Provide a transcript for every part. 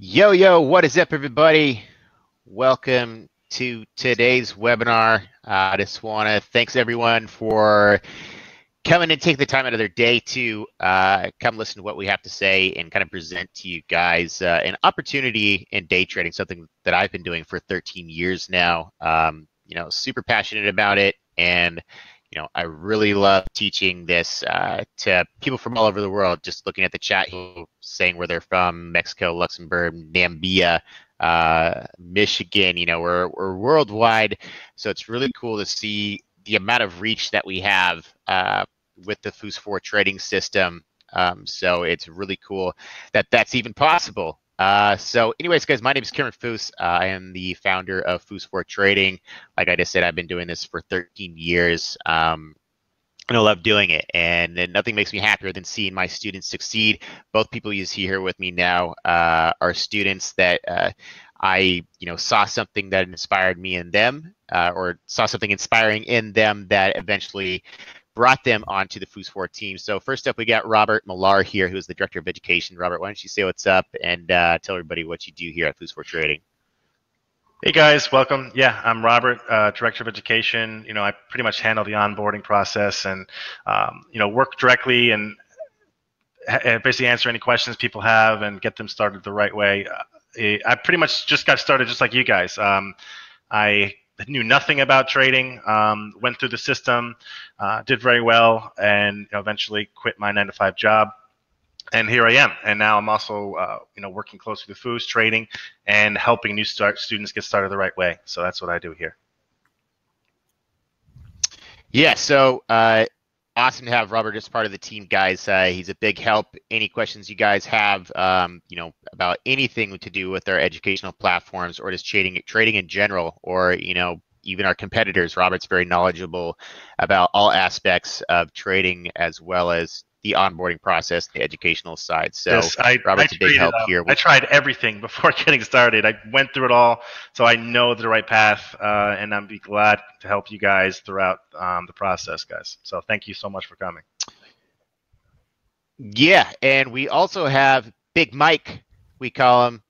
Yo, what is up, everybody? Welcome to today's webinar. I just want to thanks everyone for coming and take the time out of their day to come listen to what we have to say and kind of present to you guys an opportunity in day trading, something that I've been doing for 13 years now. Super passionate about it, and I really love teaching this to people from all over the world. Just looking at the chat, saying where they're from: Mexico, Luxembourg, Namibia, Michigan. We're worldwide, so it's really cool to see the amount of reach that we have with the FousAlerts trading system. So it's really cool that that's even possible. So anyways, guys, my name is Cameron Fous. I am the founder of FousAlerts Trading. Like I just said, I've been doing this for 13 years. And I love doing it, and nothing makes me happier than seeing my students succeed. Both people you see here with me now are students that I saw something that inspired me in them, or saw something inspiring in them that eventually brought them onto the FousAlerts team. So first up, we got Robert Millar here, who is the Director of Education. Robert, why don't you say what's up and tell everybody what you do here at FousAlerts Trading. Hey guys, welcome. Yeah, I'm Robert, Director of Education. I pretty much handle the onboarding process and, work directly and basically answer any questions people have and get them started the right way. I pretty much just got started just like you guys. I knew nothing about trading, went through the system, did very well, and eventually quit my 9-to-5 job. And here I am, and now I'm also, working closely with FousAlerts Trading and helping new students get started the right way. So that's what I do here. Yeah, so awesome to have Robert as part of the team, guys. He's a big help. Any questions you guys have, about anything to do with our educational platforms or just trading in general, or even our competitors, Robert's very knowledgeable about all aspects of trading as well as the onboarding process, the educational side. So yes, Robert's a big help here. I tried everything before getting started. I went through it all, so I know the right path, and I'm be glad to help you guys throughout the process, guys. So thank you so much for coming. Yeah, and we also have Big Mike, we call him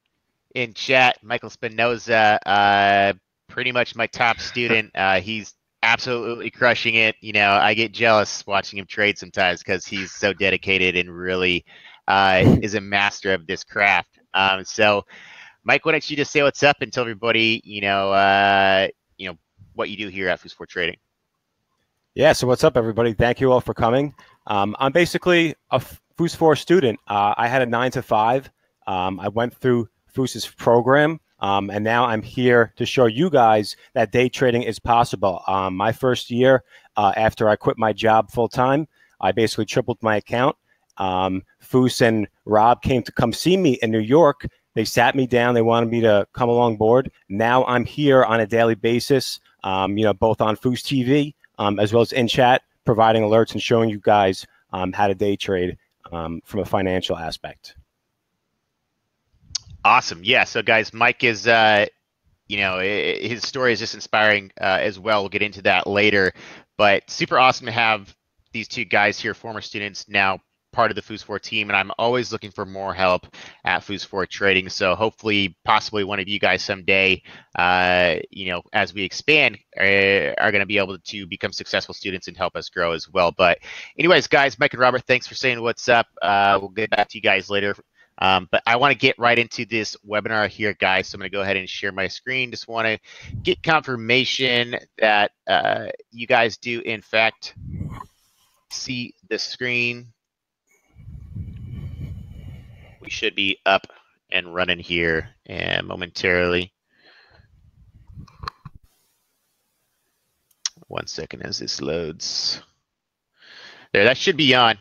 in chat, Michael Spinoza, pretty much my top student. He's absolutely crushing it. I get jealous watching him trade sometimes because he's so dedicated and really is a master of this craft. So Mike, why don't you just say what's up and tell everybody, what you do here at FousAlerts Trading. Yeah, so what's up, everybody? Thank you all for coming. I'm basically a FousAlerts student. I had a 9-to-5. I went through Fous's program, and now I'm here to show you guys that day trading is possible. My first year, after I quit my job full-time, I basically tripled my account. Fous and Rob came to come see me in New York. They sat me down. They wanted me to come along board. Now I'm here on a daily basis, both on Fous TV as well as in chat, providing alerts and showing you guys how to day trade from a financial aspect. Awesome. Yeah. So guys, Mike is, his story is just inspiring as well. We'll get into that later, but super awesome to have these two guys here, former students, now part of the FousAlerts team, and I'm always looking for more help at FousAlerts Trading. So hopefully, possibly one of you guys someday, as we expand, are going to be able to become successful students and help us grow as well. But anyways, guys, Mike and Robert, thanks for saying what's up. We'll get back to you guys later. But I want to get right into this webinar here, guys. So I'm going to go ahead and share my screen. Just want to get confirmation that you guys do, in fact, see the screen. We should be up and running here and momentarily. One second as this loads. There, that should be on.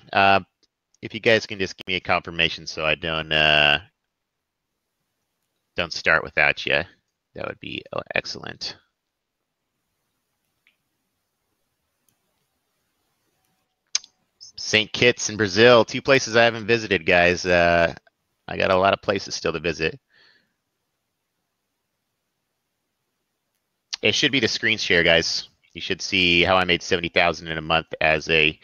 If you guys can just give me a confirmation so I don't start without you, that would be excellent. St. Kitts in Brazil, 2 places I haven't visited, guys. I got a lot of places still to visit. It should be the screen share, guys. You should see how I made $70,000 in a month as a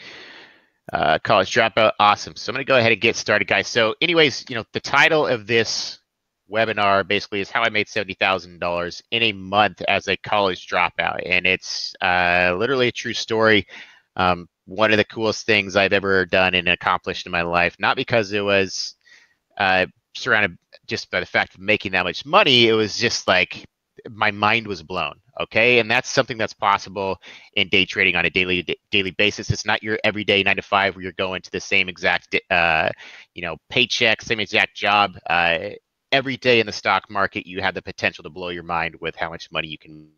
college dropout. Awesome. So I'm going to go ahead and get started, guys. So anyways, the title of this webinar basically is how I made $70,000 in a month as a college dropout, and it's literally a true story. One of the coolest things I've ever done and accomplished in my life, not because it was surrounded just by the fact of making that much money. It was just like my mind was blown. Okay, and that's something that's possible in day trading on a daily basis. It's not your everyday 9 to 5 where you're going to the same exact paycheck, same exact job. Every day in the stock market, you have the potential to blow your mind with how much money you can.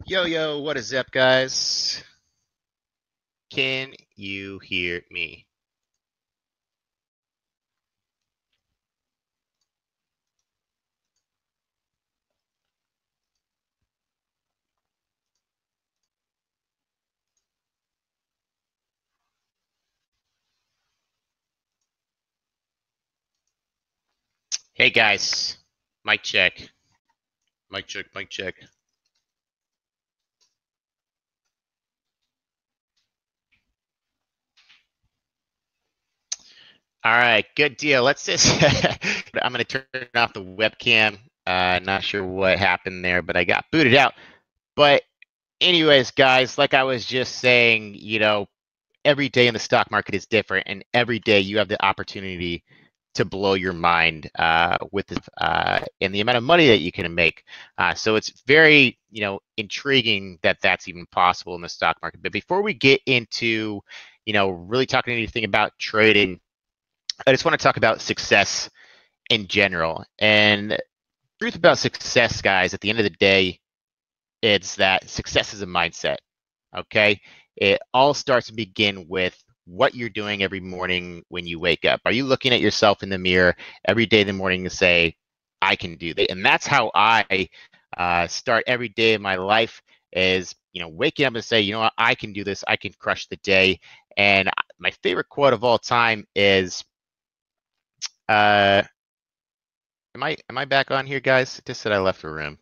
Yo, what is up, guys? Can you hear me? Hey, guys. Mic check. Mic check, mic check. All right, good deal. Let's just, I'm going to turn off the webcam. Not sure what happened there, but I got booted out. But anyways, guys, like I was just saying, every day in the stock market is different, and every day you have the opportunity to blow your mind with and the amount of money that you can make. So it's very, intriguing that that's even possible in the stock market. But before we get into, really talking anything about trading, I just want to talk about success in general. And the truth about success, guys, at the end of the day, it's that success is a mindset. Okay, it all starts to begin with what you're doing every morning when you wake up. Are you looking at yourself in the mirror every day in the morning to say, I can do that? And that's how I start every day of my life, is waking up and say, you know what, I can do this, I can crush the day. And my favorite quote of all time is Am I back on here, guys? It just said I left the room.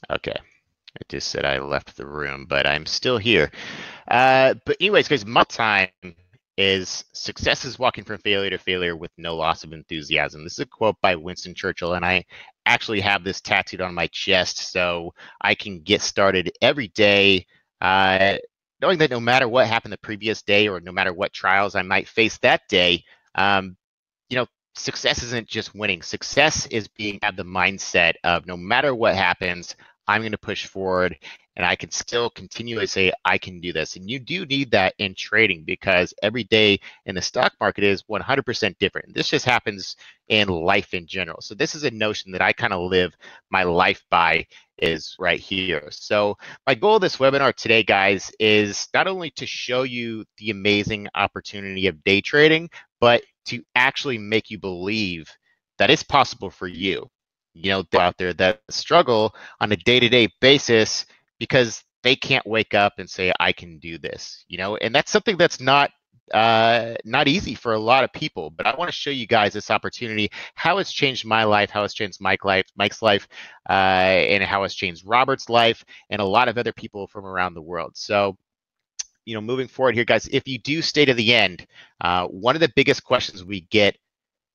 Okay. It just said I left the room, but I'm still here. But anyways, guys, my time is success is walking from failure to failure with no loss of enthusiasm. This is a quote by Winston Churchill, and I actually have this tattooed on my chest so I can get started every day, knowing that no matter what happened the previous day or no matter what trials I might face that day, um, you know, success isn't just winning. Success is being at the mindset of no matter what happens, I'm going to push forward and I can still continually say, I can do this. And you do need that in trading because every day in the stock market is 100% different. This just happens in life in general. So this is a notion that I kind of live my life by is right here. So my goal of this webinar today, guys, is not only to show you the amazing opportunity of day trading, but to actually make you believe that it's possible for you. You know, out there that struggle on a day-to-day basis because they can't wake up and say, I can do this, you know, and that's something that's not easy for a lot of people. But I want to show you guys this opportunity, how it's changed my life, how it's changed Mike's life, and how it's changed Robert's life, and a lot of other people from around the world. So, you know, moving forward here, guys, if you do stay to the end, one of the biggest questions we get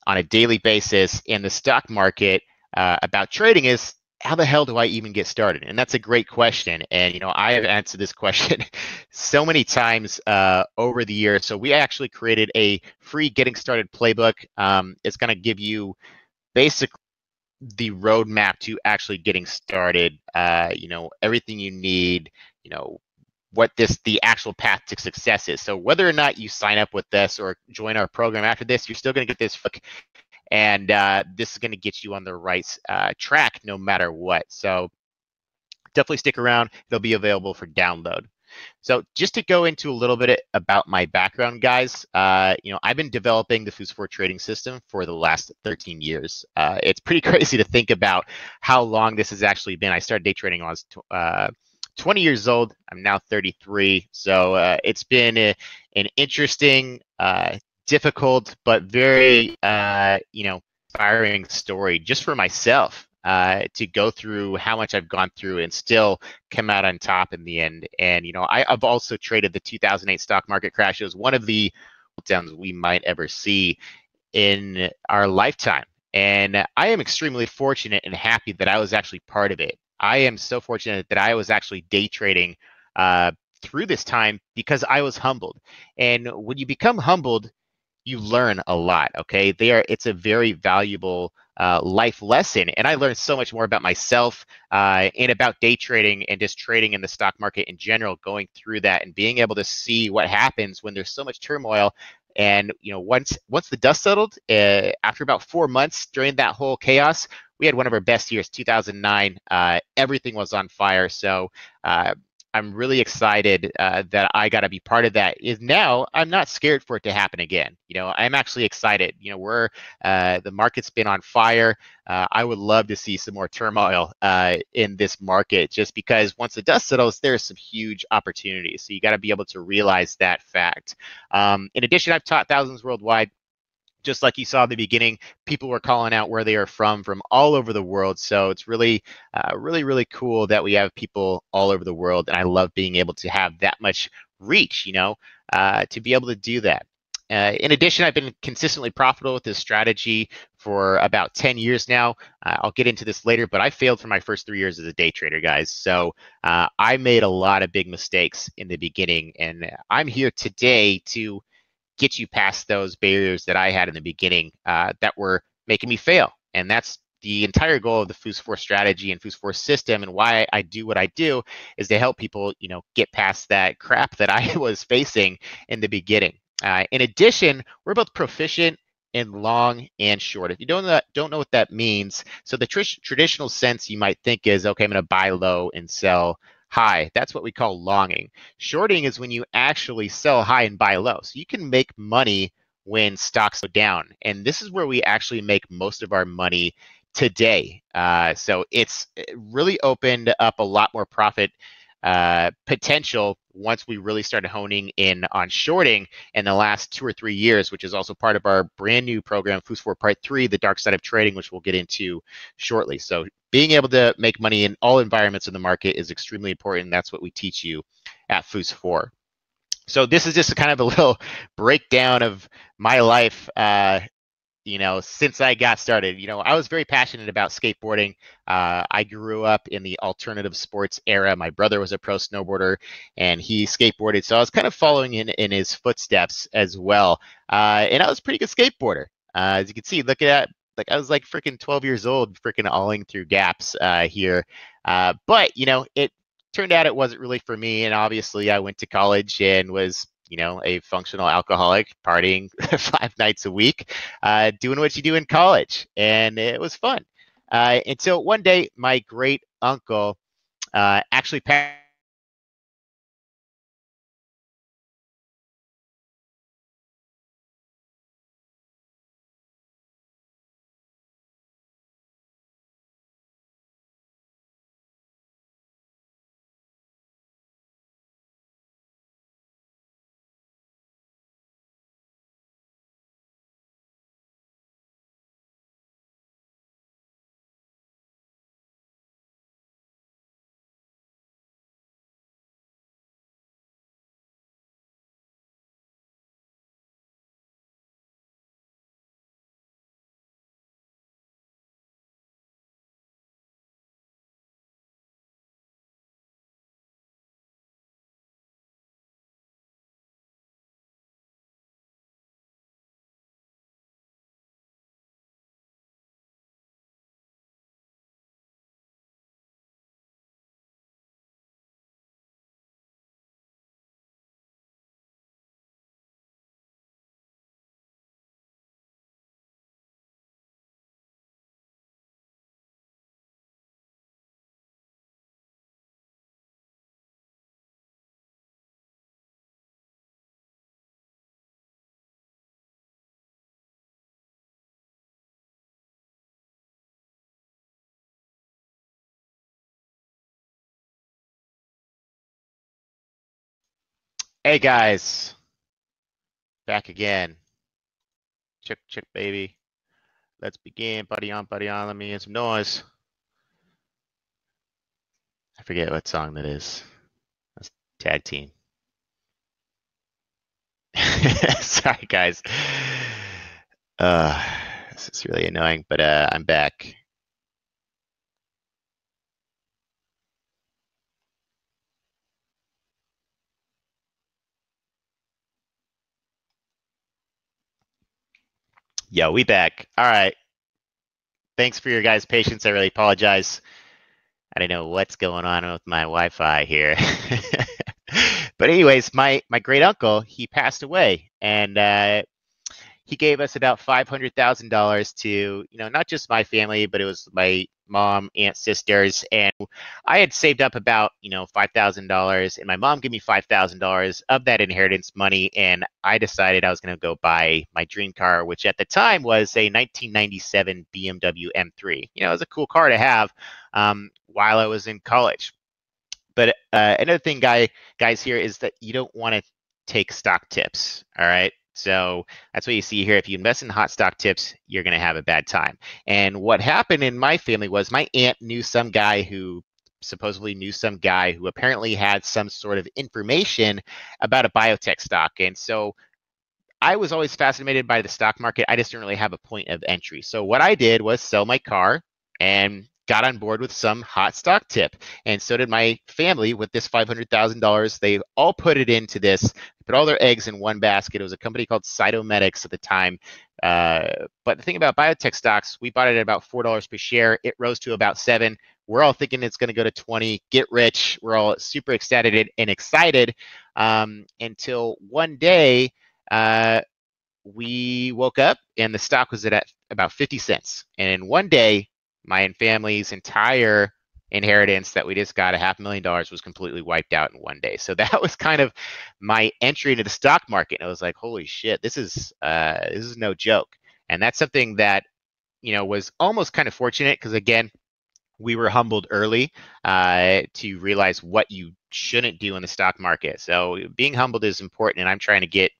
on a daily basis in the stock market about trading is, how the hell do I even get started? And that's a great question. And, you know, I have answered this question so many times over the years. So we actually created a free getting started playbook. It's going to give you basically the roadmap to actually getting started, you know, everything you need, you know, what the actual path to success is. So whether or not you sign up with this or join our program after this, you're still going to get this, and this is going to get you on the right track no matter what. So definitely stick around. It'll be available for download. So just to go into a little bit about my background, guys, you know, I've been developing the FousAlerts trading system for the last 13 years. It's pretty crazy to think about how long this has actually been. I started day trading when I was 20 years old. I'm now 33. So it's been an interesting, difficult, but very, you know, inspiring story just for myself. To go through how much I've gone through and still come out on top in the end. And, you know, I've also traded the 2008 stock market crash. It was one of the meltdowns we might ever see in our lifetime. And I am extremely fortunate and happy that I was actually part of it. I am so fortunate that I was actually day trading through this time because I was humbled. And when you become humbled, you learn a lot. Okay, it's a very valuable life lesson, and I learned so much more about myself and about day trading and just trading in the stock market in general. Going through that and being able to see what happens when there's so much turmoil. And you know, once the dust settled, after about 4 months during that whole chaos, we had one of our best years, 2009. Everything was on fire. So I'm really excited that I got to be part of that. Is now I'm not scared for it to happen again. You know, I'm actually excited. You know, the market's been on fire. I would love to see some more turmoil in this market, just because once the dust settles, there's some huge opportunities. So you got to be able to realize that fact. In addition, I've taught thousands worldwide. Just like you saw in the beginning, people were calling out where they are from all over the world. So it's really, really cool that we have people all over the world. And I love being able to have that much reach, you know, to be able to do that. In addition, I've been consistently profitable with this strategy for about 10 years now. I'll get into this later, but I failed for my first 3 years as a day trader, guys. So I made a lot of big mistakes in the beginning. And I'm here today to get you past those barriers that I had in the beginning that were making me fail. And that's the entire goal of the FousAlerts strategy and FousAlerts system, and why I do what I do is to help people, you know, get past that crap that I was facing in the beginning. In addition, we're both proficient in long and short. If you don't know what that means, so the traditional sense you might think is, okay, I'm going to buy low and sell high. That's what we call longing. Shorting is when you actually sell high and buy low. So you can make money when stocks go down. And this is where we actually make most of our money today. So it really opened up a lot more profit potential once we really started honing in on shorting in the last 2 or 3 years, which is also part of our brand new program, FousAlerts Part 3, the dark side of trading, which we'll get into shortly. So being able to make money in all environments in the market is extremely important. That's what we teach you at FousAlerts. So this is just a kind of a little breakdown of my life, since I got started. I was very passionate about skateboarding. I grew up in the alternative sports era. My brother was a pro snowboarder and he skateboarded. So I was kind of following in his footsteps as well. And I was a pretty good skateboarder. As you can see, look at that. Like I was like freaking 12 years old, freaking awing through gaps here. But it turned out it wasn't really for me. And obviously I went to college and was a functional alcoholic, partying 5 nights a week, doing what you do in college. And it was fun. Until one day, my great uncle actually passed. Hey guys, back again. Chick, chick, baby. Let's begin. Buddy on, buddy on. Let me hear some noise. I forget what song that is. That's tag team. Sorry, guys. This is really annoying, but I'm back. Yo, we back. All right. Thanks for your guys' patience. I really apologize. I don't know what's going on with my Wi-Fi here. But anyways, my great uncle, he passed away, and he gave us about $500,000 to, not just my family, but it was my mom, aunt, sisters, and I had saved up about, $5,000, and my mom gave me $5,000 of that inheritance money, and I decided I was going to go buy my dream car, which at the time was a 1997 BMW M3. It was a cool car to have while I was in college. But another thing, guys, here is that you don't want to take stock tips. All right. So that's what you see here. If you invest in hot stock tips, you're going to have a bad time. And what happened in my family was my aunt knew some guy who supposedly knew some guy who apparently had some sort of information about a biotech stock. And so I was always fascinated by the stock market. I just didn't really have a point of entry. So what I did was sell my car and got on board with some hot stock tip. And so did my family with this $500,000. They all put it into this, put all their eggs in one basket. It was a company called Cytomedics at the time. But the thing about biotech stocks, we bought it at about $4 per share. It rose to about $7. We're all thinking it's going to go to 20, get rich. We're all super ecstatic and excited until one day, we woke up and the stock was at about 50 cents. And in one day, my family's entire inheritance that we just got, $500,000, was completely wiped out in one day. So that was kind of my entry into the stock market. And I was like, holy shit, this is no joke. And that's something that, was almost kind of fortunate because, again, we were humbled early to realize what you shouldn't do in the stock market. So being humbled is important, and I'm trying to get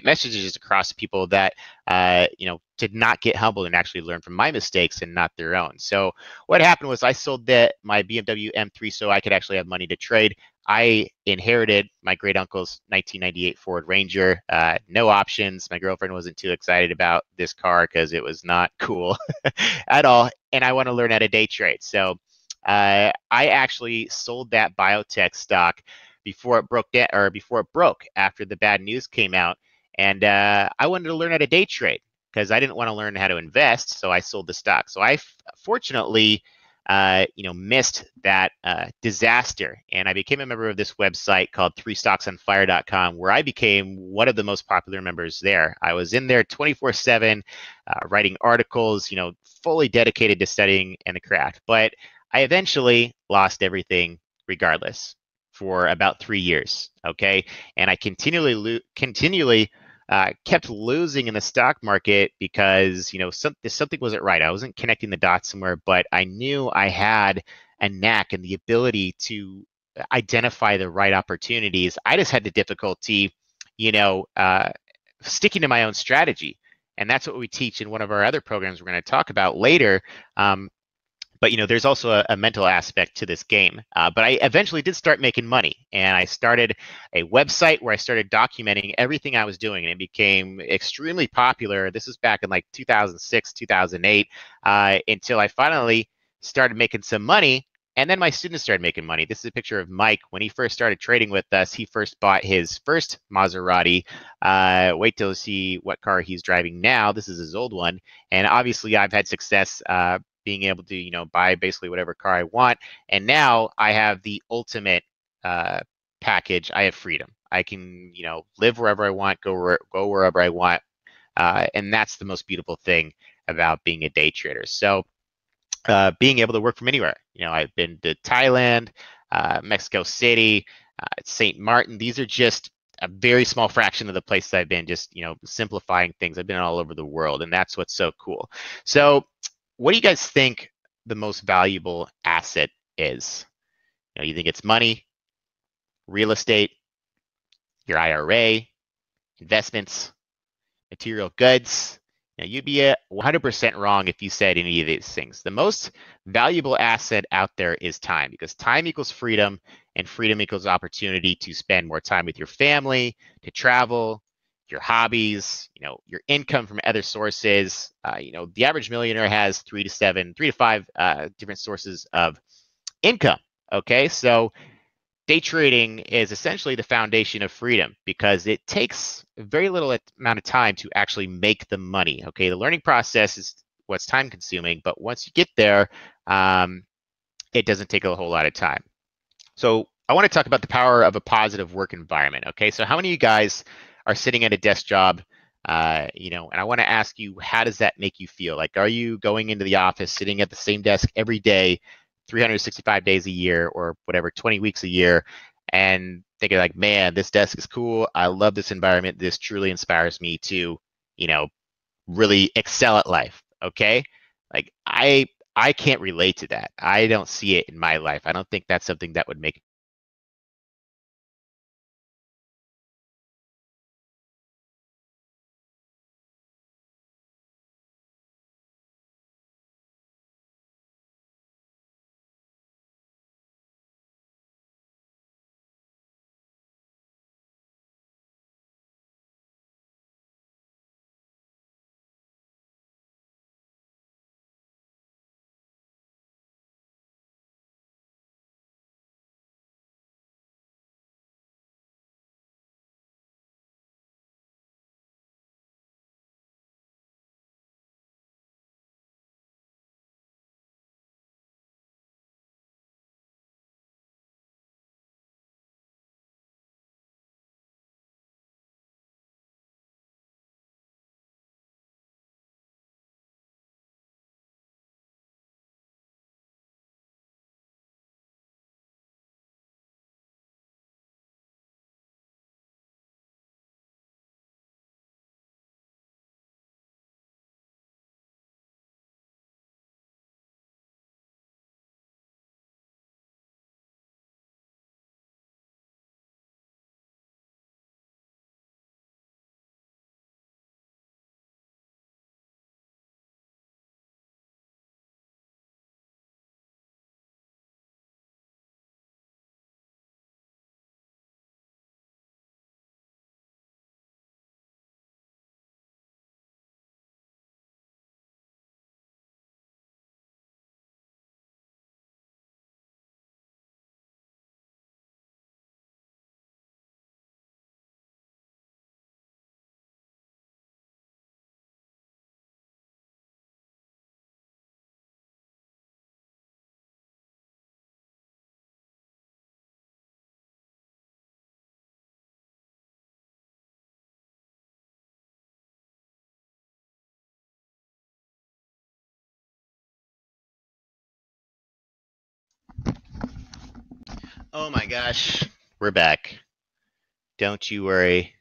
messages across to people that did not get humbled and actually learn from my mistakes and not their own. So what happened was I sold my BMW M3 so I could actually have money to trade. I inherited my great uncle's 1998 Ford Ranger, no options. My girlfriend wasn't too excited about this car because it was not cool at all, and I want to learn how to day trade. So I actually sold that biotech stock before it broke after the bad news came out, and I wanted to learn how to day trade because I didn't want to learn how to invest, so I sold the stock. So I fortunately missed that disaster. And I became a member of this website called 3stocksonfire.com, where I became one of the most popular members there. I was in there 24/7, writing articles, fully dedicated to studying and the craft. But I eventually lost everything regardless for about 3 years. Okay. And I continually kept losing in the stock market because something wasn't right. I wasn't connecting the dots somewhere, but I knew I had a knack and the ability to identify the right opportunities. I just had the difficulty, sticking to my own strategy, and that's what we teach in one of our other programs we're going to talk about later. But there's also a mental aspect to this game. But I eventually did start making money, and I started a website where I started documenting everything I was doing, and it became extremely popular. This was back in like 2006, 2008, until I finally started making some money. And then my students started making money. This is a picture of Mike. When he first started trading with us, he first bought his first Maserati. Wait till you see what car he's driving now. This is his old one. And obviously, I've had success being able to, buy basically whatever car I want. And now I have the ultimate package. I have freedom. I can, live wherever I want, go wherever I want. And that's the most beautiful thing about being a day trader. So being able to work from anywhere. I've been to Thailand, Mexico City, St. Martin. These are just a very small fraction of the places I've been, just, simplifying things. I've been all over the world, and that's what's so cool. So what do you guys think the most valuable asset is? You think it's money, real estate, your IRA, investments, material goods? You'd be 100% wrong if you said any of these things. The most valuable asset out there is time, because time equals freedom, and freedom equals opportunity to spend more time with your family, to travel, your hobbies, your income from other sources. The average millionaire has 3 to 5 different sources of income. Okay, so day trading is essentially the foundation of freedom because it takes very little amount of time to actually make the money. Okay, the learning process is what's time consuming, but once you get there, it doesn't take a whole lot of time. So I want to talk about the power of a positive work environment. Okay, so how many of you guys are sitting at a desk job? And I want to ask you, how does that make you feel? Like, are you going into the office, sitting at the same desk every day, 365 days a year, or whatever, 20 weeks a year, and thinking like, man, this desk is cool. I love this environment. This truly inspires me to, really excel at life. Okay, like I can't relate to that. I don't see it in my life. I don't think that's something that would make Oh my gosh, we're back. Don't you worry.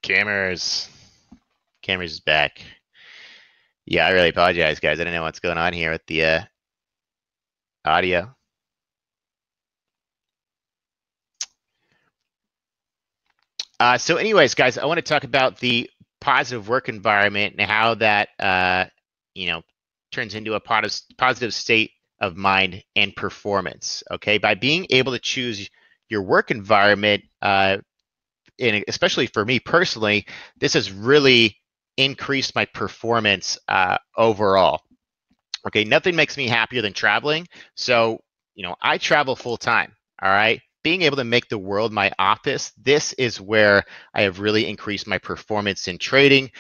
Cameras is back. Yeah, I really apologize, guys. I don't know what's going on here with the audio. So anyways, guys, I want to talk about the positive work environment and how that, turns into a positive state of mind and performance. Okay, by being able to choose your work environment, and especially for me personally, this has really increased my performance overall. Okay, nothing makes me happier than traveling. So, I travel full time. All right. Being able to make the world my office, this is where I have really increased my performance in trading,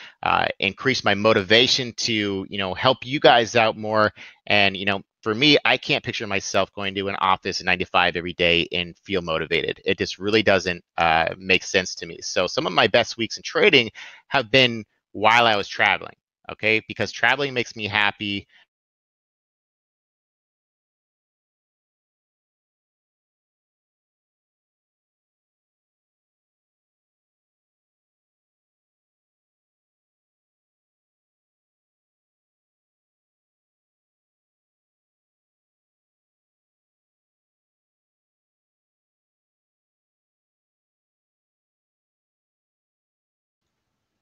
increased my motivation to, help you guys out more. And, for me, I can't picture myself going to an office 9 to 5 every day and feel motivated. It just really doesn't make sense to me. So some of my best weeks in trading have been while I was traveling. Okay, because traveling makes me happy.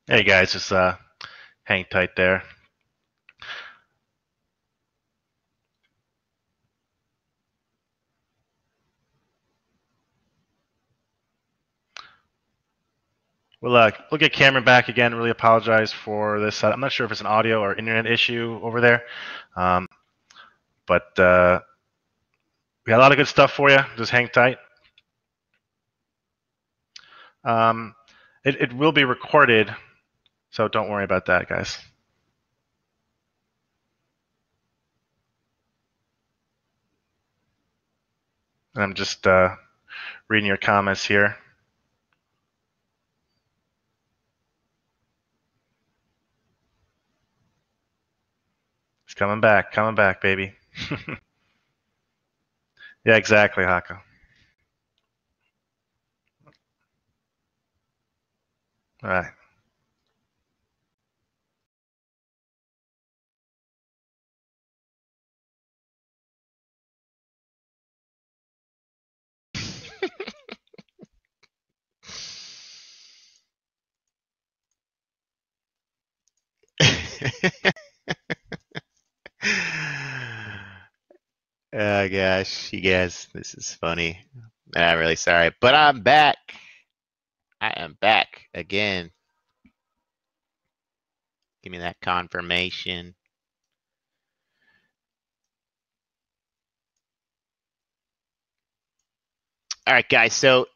Hey guys, just hang tight there. We'll get Cameron back again. Really apologize for this. I'm not sure if it's an audio or internet issue over there, but we got a lot of good stuff for you. Just hang tight. It will be recorded, so don't worry about that, guys. And I'm just reading your comments here. It's coming back, baby. Yeah, exactly, Hako. All right. Oh gosh, you guys, this is funny. I'm really sorry, but I'm back. I am back again. Give me that confirmation. All right, guys. So,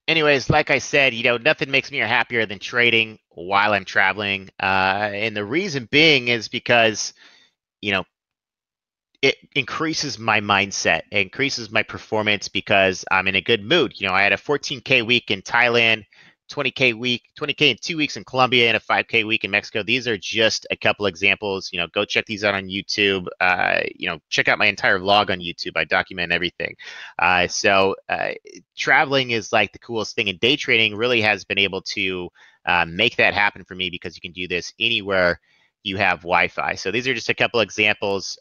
anyways, like I said, nothing makes me happier than trading while I'm traveling. And the reason being is because, you know, it increases my mindset, it increases my performance because I'm in a good mood. I had a 14K week in Thailand, 20K week, 20K in 2 weeks in Colombia, and a 5K week in Mexico. These are just a couple examples. Go check these out on YouTube. Check out my entire vlog on YouTube. I document everything. So traveling is like the coolest thing, and day trading really has been able to make that happen for me because you can do this anywhere you have Wi-Fi. So these are just a couple examples.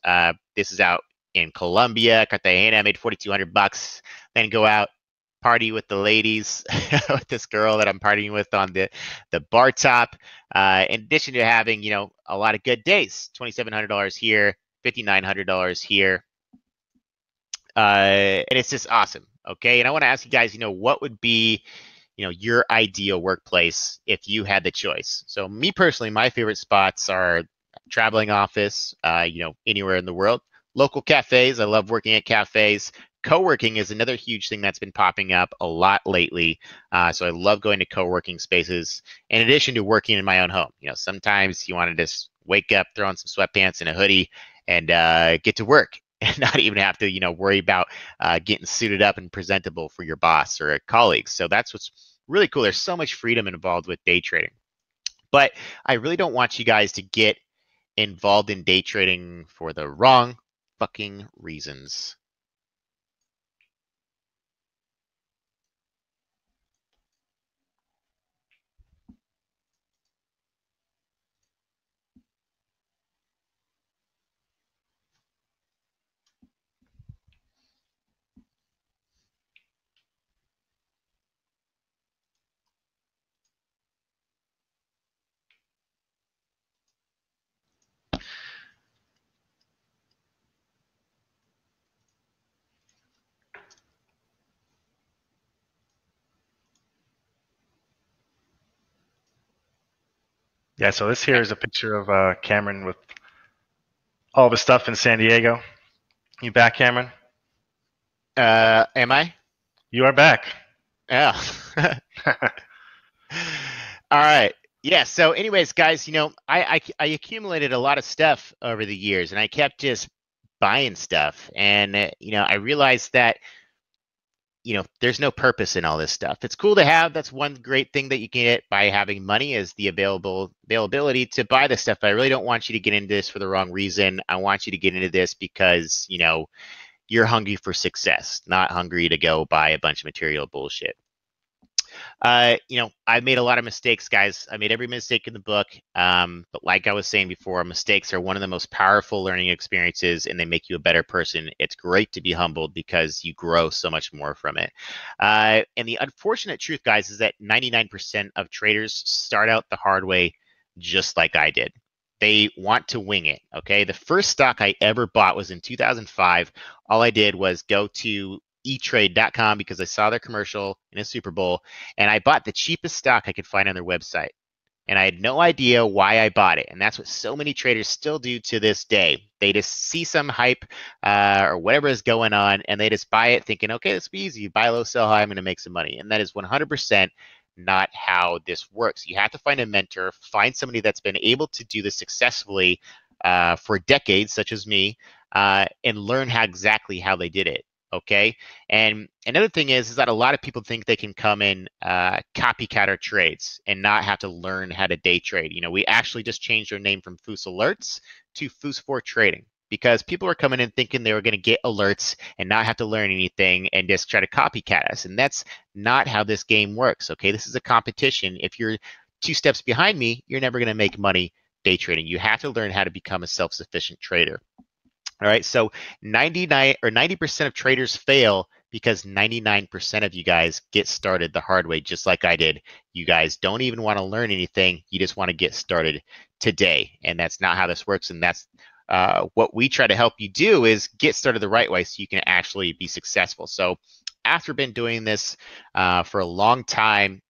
This is out in Colombia, Cartagena. I made $4,200. Then go out, party with the ladies, with this girl that I'm partying with on the bar top. In addition to having a lot of good days, $2,700 here, $5,900 here, and it's just awesome. Okay, and I want to ask you guys, what would be your ideal workplace if you had the choice? So me personally, my favorite spots are traveling office, anywhere in the world. Local cafes, I love working at cafes. Co-working is another huge thing that's been popping up a lot lately. So I love going to co-working spaces in addition to working in my own home. Sometimes you want to just wake up, throw on some sweatpants and a hoodie and get to work and not even have to, worry about getting suited up and presentable for your boss or colleagues. So that's what's really cool. There's so much freedom involved with day trading. But I really don't want you guys to get involved in day trading for the wrong fucking reasons. Yeah, so this here is a picture of Cameron with all the stuff in San Diego. You back, Cameron? Am I? You are back. Yeah. All right. Yeah. So, anyways, guys, I accumulated a lot of stuff over the years, and I kept just buying stuff, and I realized that there's no purpose in all this stuff. It's cool to have. That's one great thing that you can get by having money is the availability to buy the stuff. But I really don't want you to get into this for the wrong reason. I want you to get into this because you're hungry for success, not hungry to go buy a bunch of material bullshit. I made a lot of mistakes, guys. I made every mistake in the book. But like I was saying before, mistakes are one of the most powerful learning experiences, and they make you a better person. It's great to be humbled because you grow so much more from it. And the unfortunate truth, guys, is that 99% of traders start out the hard way, just like I did. They want to wing it. Okay. The first stock I ever bought was in 2005. All I did was go to etrade.com because I saw their commercial in a Super Bowl, and I bought the cheapest stock I could find on their website. And I had no idea why I bought it. And that's what so many traders still do to this day. They just see some hype or whatever is going on, and they just buy it thinking, okay, this will be easy. Buy low, sell high, I'm going to make some money. And that is 100% not how this works. You have to find a mentor, find somebody that's been able to do this successfully for decades, such as me, and learn exactly how they did it. Okay. And another thing is that a lot of people think they can come in copycat our trades and not have to learn how to day trade. We actually just changed our name from FousAlerts to Fous4Trading because people were coming in thinking they were going to get alerts and not have to learn anything and just try to copycat us. And that's not how this game works. Okay. This is a competition. If you're 2 steps behind me, you're never going to make money day trading. You have to learn how to become a self-sufficient trader. All right, so 90% of traders fail because 99% of you guys get started the hard way, just like I did. You guys don't even want to learn anything. You just want to get started today, and that's not how this works. And that's what we try to help you do is get started the right way so you can actually be successful. So after been doing this for a long time,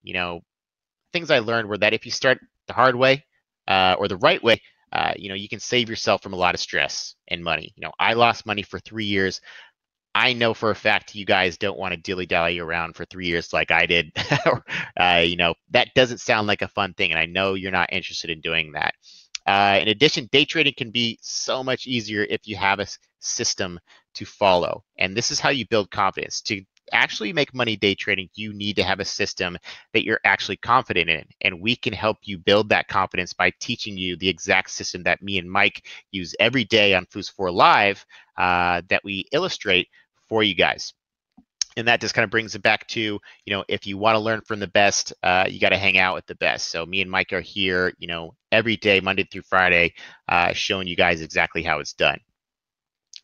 things I learned were that if you start the hard way or the right way, you can save yourself from a lot of stress and money. I lost money for 3 years. I know for a fact you guys don't want to dilly-dally around for 3 years like I did. That doesn't sound like a fun thing, and I know you're not interested in doing that. In addition, day trading can be so much easier if you have a system to follow. And this is how you build confidence. To actually make money day trading, you need to have a system that you're actually confident in. And we can help you build that confidence by teaching you the exact system that me and Mike use every day on Fous4 Live that we illustrate for you guys. And that just kind of brings it back to, if you want to learn from the best, you got to hang out with the best. So me and Mike are here, every day, Monday through Friday, showing you guys exactly how it's done.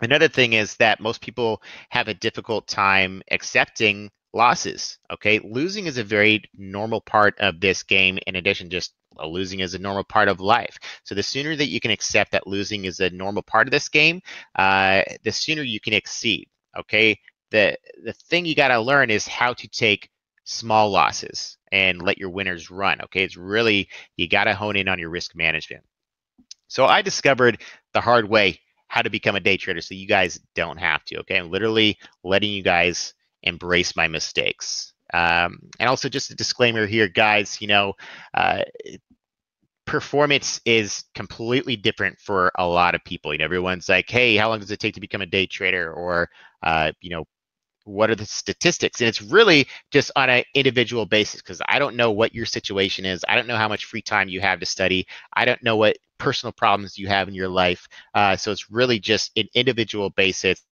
Another thing is that most people have a difficult time accepting losses. Okay, losing is a very normal part of this game. In addition, just losing is a normal part of life. So the sooner that you can accept that losing is a normal part of this game, the sooner you can exceed. Okay, the thing you got to learn is how to take small losses and let your winners run. Okay, it's really, you got to hone in on your risk management. So I discovered the hard way how to become a day trader so you guys don't have to. Okay, I'm literally letting you guys embrace my mistakes. And also just a disclaimer here, guys, performance is completely different for a lot of people. Everyone's like, hey, how long does it take to become a day trader? Or, what are the statistics? And it's really just on an individual basis, because I don't know what your situation is. I don't know how much free time you have to study. I don't know what personal problems you have in your life. So it's really just an individual basis.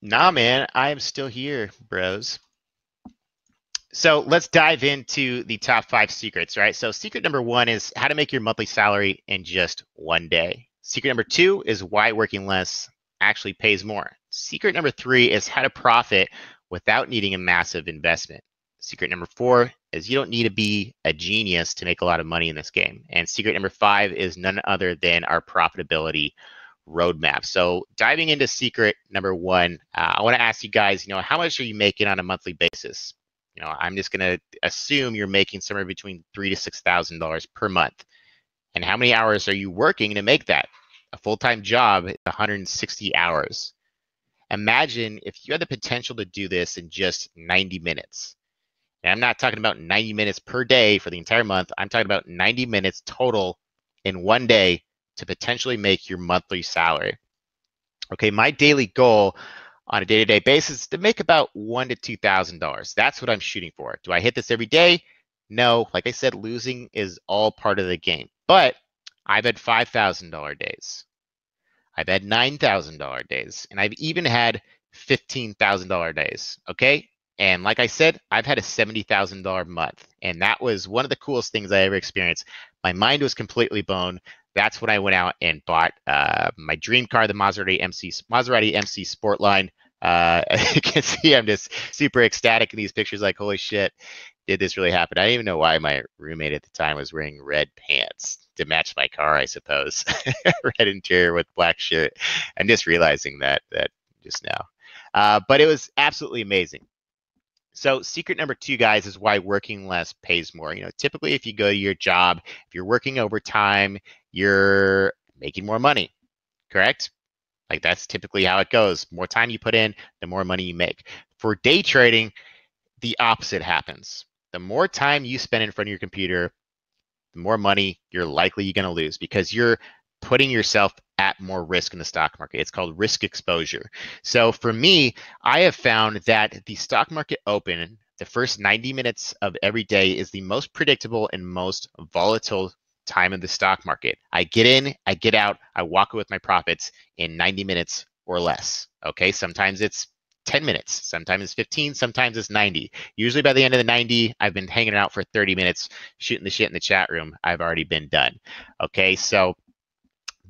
Nah, man, I am still here, bros. So let's dive into the top 5 secrets, right? So secret number 1 is how to make your monthly salary in just one day. Secret number 2 is why working less actually pays more. Secret number 3 is how to profit without needing a massive investment. Secret number 4 is you don't need to be a genius to make a lot of money in this game. And secret number 5 is none other than our profitability roadmap. So diving into secret number 1, I want to ask you guys, how much are you making on a monthly basis? I'm just going to assume you're making somewhere between $3,000 to $6,000 per month. And how many hours are you working to make that? A full-time job is 160 hours. Imagine if you had the potential to do this in just 90 minutes. And I'm not talking about 90 minutes per day for the entire month. I'm talking about 90 minutes total in one day to potentially make your monthly salary. Okay, my daily goal on a day-to-day basis is to make about $1,000 to $2,000. That's what I'm shooting for. Do I hit this every day? No. Like I said, losing is all part of the game. But I've had $5,000 days. I've had $9,000 days. And I've even had $15,000 days. Okay? And like I said, I've had a $70,000 month. And that was one of the coolest things I ever experienced. My mind was completely blown. That's when I went out and bought my dream car, the Maserati MC Sportline. As you can see, I'm just super ecstatic in these pictures. Like, holy shit, did this really happen? I didn't even know why my roommate at the time was wearing red pants to match my car, I suppose. Red interior with black shirt. I'm just realizing that just now. But it was absolutely amazing. So secret number 2, guys, is why working less pays more. Typically if you go to your job, if you're working overtime, you're making more money, correct? Like that's typically how it goes. The more time you put in, the more money you make. For day trading, the opposite happens. The more time you spend in front of your computer, the more money you're likely going to lose because you're putting yourself at more risk in the stock market. It's called risk exposure. So for me, I have found that the stock market open, the first 90 minutes of every day is the most predictable and most volatile time in the stock market. I get in, I get out, I walk away with my profits in 90 minutes or less. Okay, sometimes it's 10 minutes, sometimes it's 15, sometimes it's 90. Usually by the end of the 90, I've been hanging out for 30 minutes, shooting the shit in the chat room. I've already been done. Okay, so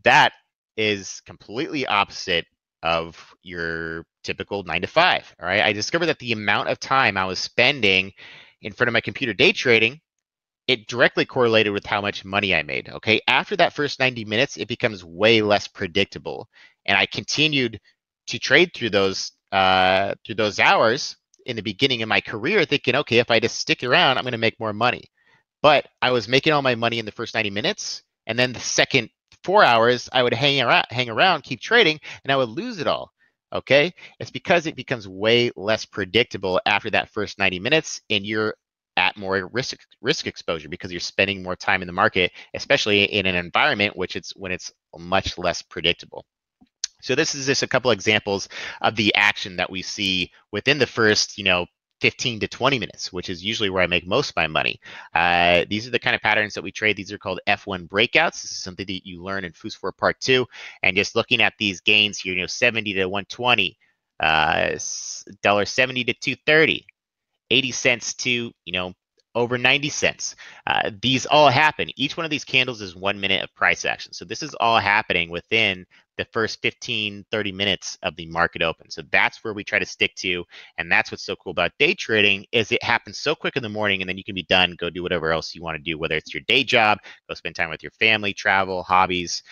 that is completely opposite of your typical 9 to 5. All right, I discovered that the amount of time I was spending in front of my computer day trading, it directly correlated with how much money I made. Okay, after that first 90 minutes, it becomes way less predictable, and I continued to trade through those hours in the beginning of my career, thinking, okay, if I just stick around, I'm going to make more money. But I was making all my money in the first 90 minutes, and then the second 4 hours, I would hang around, keep trading, and I would lose it all. Okay, it's because it becomes way less predictable after that first 90 minutes, and you're at more risk exposure because you're spending more time in the market, especially in an environment when it's much less predictable. So this is just a couple examples of the action that we see within the first, 15 to 20 minutes, which is usually where I make most of my money. These are the kind of patterns that we trade. These are called F1 breakouts. This is something that you learn in FousAlerts Part 2. And just looking at these gains here, 70 to 120, $1.70 to 230, 80 cents to, over 90 cents. These all happen. Each one of these candles is 1 minute of price action. So this is all happening within the first 15, 30 minutes of the market open. So that's where we try to stick to. And that's what's so cool about day trading is it happens so quick in the morning, and then you can be done, go do whatever else you want to do, whether it's your day job, go spend time with your family, travel, hobbies,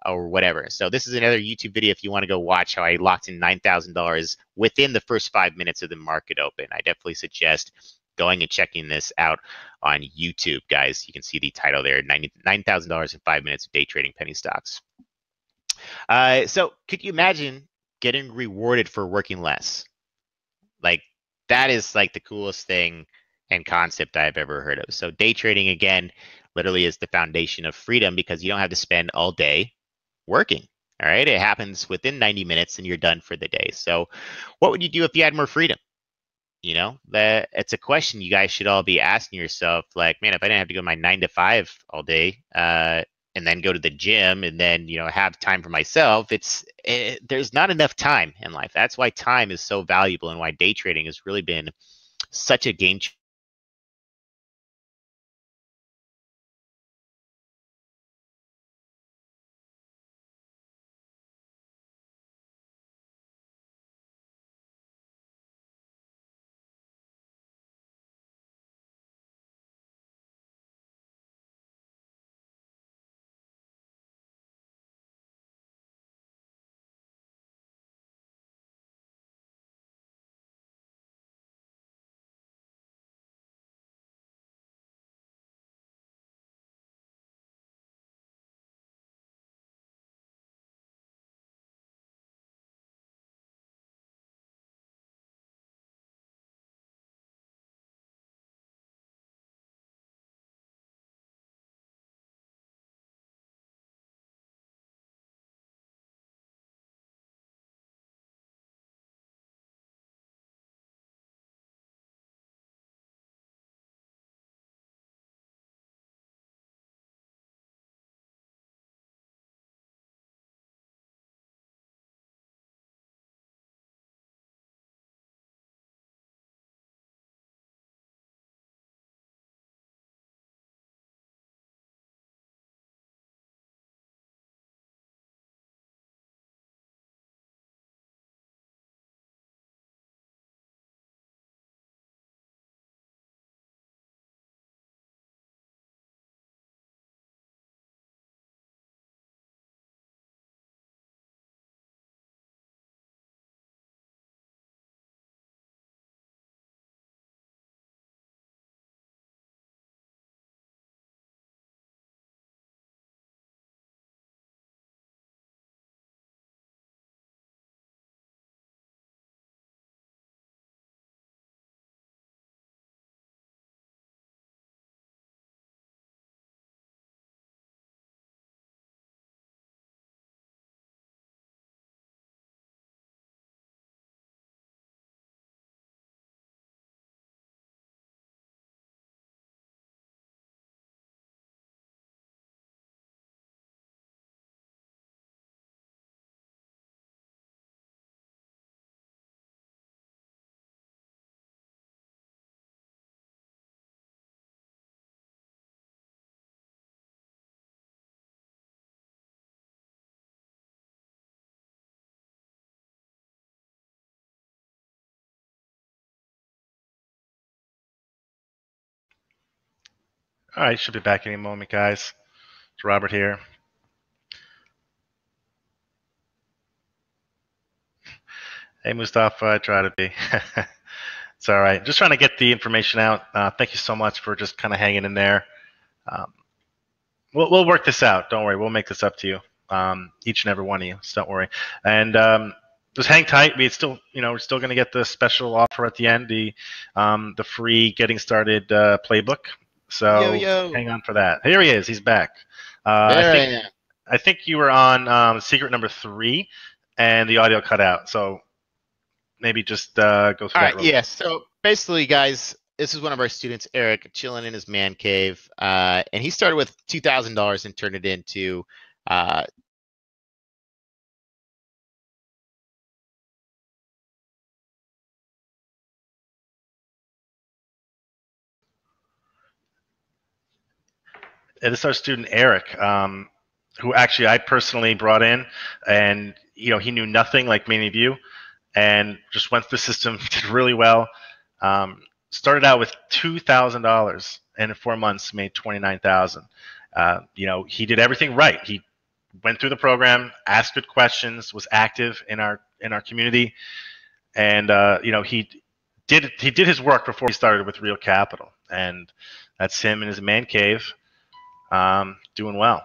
or whatever. So this is another YouTube video if you want to go watch how I locked in $9,000 within the first 5 minutes of the market open. I definitely suggest going and checking this out on YouTube, guys. You can see the title there, $9,000 in 5 minutes of day trading penny stocks. So could you imagine getting rewarded for working less? Like, that is like the coolest thing and concept I've ever heard of. So day trading, again, literally is the foundation of freedom because you don't have to spend all day working. All right. It happens within 90 minutes and you're done for the day. So what would you do if you had more freedom? You know, that it's a question you guys should all be asking yourself. Like, man, if I didn't have to go my 9 to 5 all day, and then go to the gym and then, you know, have time for myself, there's not enough time in life. That's why time is so valuable and why day trading has really been such a game changer. All right, should be back any moment, guys. It's Robert here. Hey, Mustafa, I try to be. It's all right. Just trying to get the information out. Thank you so much for just kind of hanging in there. Um, we'll work this out. Don't worry. We'll make this up to you, each and every one of you. So don't worry. And just hang tight. We're still going to get the special offer at the end, the free getting started playbook. So hang on for that. Here he is. He's back. I think you were on secret number 3, and the audio cut out. So maybe just go through that. All right, yeah. So basically, guys, this is one of our students, Eric, chilling in his man cave, and he started with $2,000 and turned it into This is our student Eric. who actually I personally brought in, and he knew nothing like many of you, and just went through the system, did really well. Started out with $2,000, and in 4 months made $29,000. He did everything right. He went through the program, asked good questions, was active in our community, and he did his work before he started with Real Capital, and that's him in his man cave, doing well.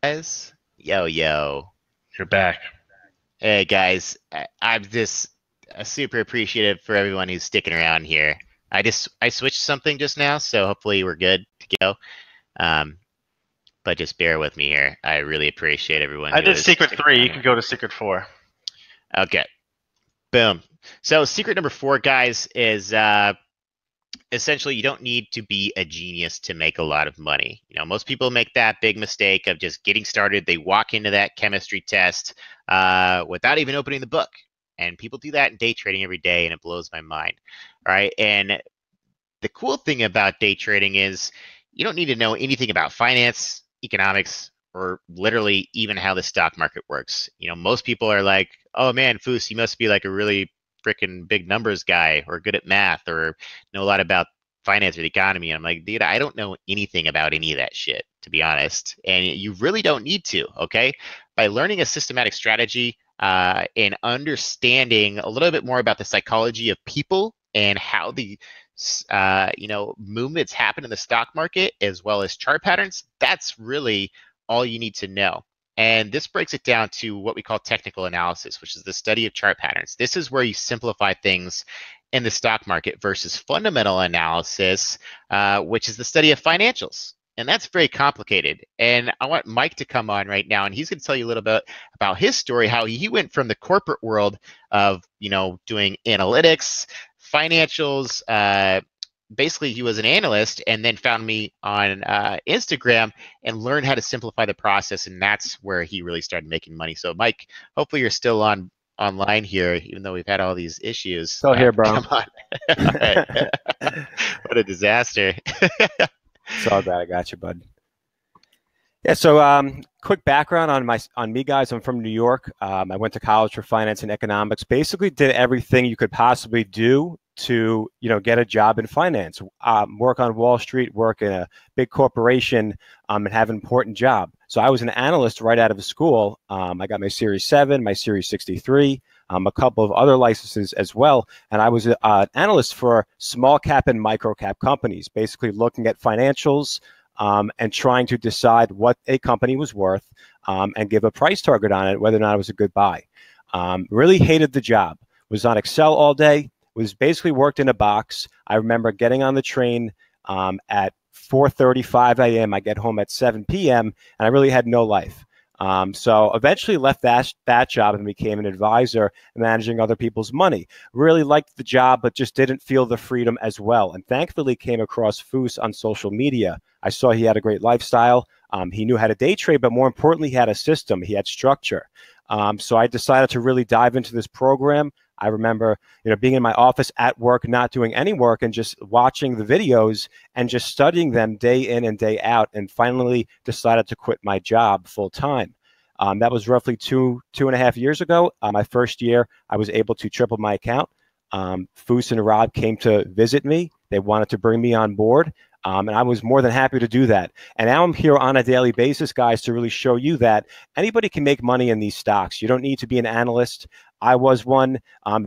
Guys, yo. You're back. Hey guys, I'm just super appreciative for everyone who's sticking around here. I switched something just now, so hopefully we're good to go. But just bear with me here. I really appreciate everyone. I did secret 3. You can go to secret 4. Okay. Boom. So secret number 4, guys, is essentially you don't need to be a genius to make a lot of money. Most people make that big mistake of just getting started. They walk into that chemistry test without even opening the book. And people do that in day trading every day, and it blows my mind. All right. And the cool thing about day trading is you don't need to know anything about finance, economics, or literally even how the stock market works. Most people are like, oh man, Foos, you must be like a really freaking big numbers guy or good at math or know a lot about finance or the economy. And I'm like, dude, I don't know anything about any of that shit, to be honest. And you really don't need to, okay? By learning a systematic strategy and understanding a little bit more about the psychology of people and how the movements happen in the stock market as well as chart patterns, that's really all you need to know. And this breaks it down to what we call technical analysis, which is the study of chart patterns. This is where you simplify things in the stock market versus fundamental analysis, which is the study of financials. And that's very complicated. And I want Mike to come on right now, and he's going to tell you a little bit about his story, how he went from the corporate world of, doing analytics, financials. Basically, he was an analyst and then found me on Instagram and learned how to simplify the process. And that's where he really started making money. So, Mike, hopefully you're still online here, even though we've had all these issues. Still here, bro. Come on. What a disaster. It's all good. I got you, bud. Yeah, so quick background on me, guys. I'm from New York. I went to college for finance and economics. Basically did everything you could possibly do to, get a job in finance, work on Wall Street, work in a big corporation, and have an important job. So I was an analyst right out of school. I got my Series 7, my Series 63, a couple of other licenses as well. And I was an analyst for small cap and micro cap companies, basically looking at financials, and trying to decide what a company was worth and give a price target on it, whether or not it was a good buy. Really hated the job. Was on Excel all day. Was basically worked in a box. I remember getting on the train at 4:35 a.m. I get home at 7 p.m. and I really had no life. So eventually left that job and became an advisor managing other people's money. Really liked the job, but just didn't feel the freedom as well. And thankfully came across Foos on social media. I saw he had a great lifestyle. He knew how to day trade, but more importantly, he had a system. He had structure. So I decided to really dive into this program. I remember, being in my office at work, not doing any work and just watching the videos and just studying them day in and day out, and finally decided to quit my job full time. That was roughly two and a half years ago. My first year, I was able to triple my account. Foos and Rob came to visit me. They wanted to bring me on board. And I was more than happy to do that. And now I'm here on a daily basis, guys, to really show you that anybody can make money in these stocks. You don't need to be an analyst. I was one.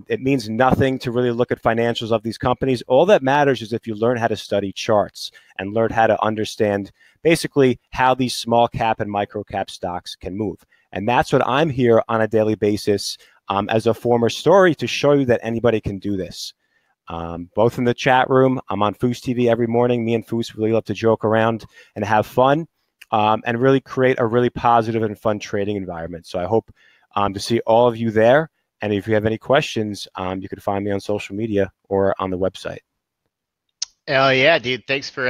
It means nothing to really look at financials of these companies. All that matters is if you learn how to study charts and learn how to understand basically how these small cap and micro cap stocks can move. And that's what I'm here on a daily basis as a former story to show you that anybody can do this. Both in the chat room. I'm on Foos TV every morning. Me and Foos really love to joke around and have fun. and really create a really positive and fun trading environment. So I hope to see all of you there. And if you have any questions, you can find me on social media or on the website. Oh yeah, dude. Thanks for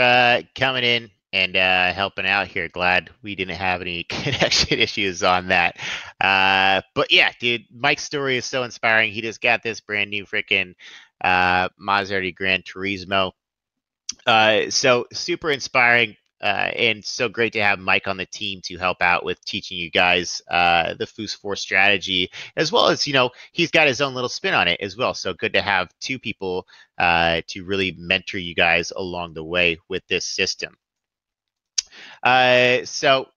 coming in and helping out here. Glad we didn't have any connection issues on that. But yeah, dude, Mike's story is so inspiring. He just got this brand new freaking Maserati Gran Turismo. So super inspiring. And so great to have Mike on the team to help out with teaching you guys the FousAlerts strategy, as well as, he's got his own little spin on it as well. So good to have two people to really mentor you guys along the way with this system. So,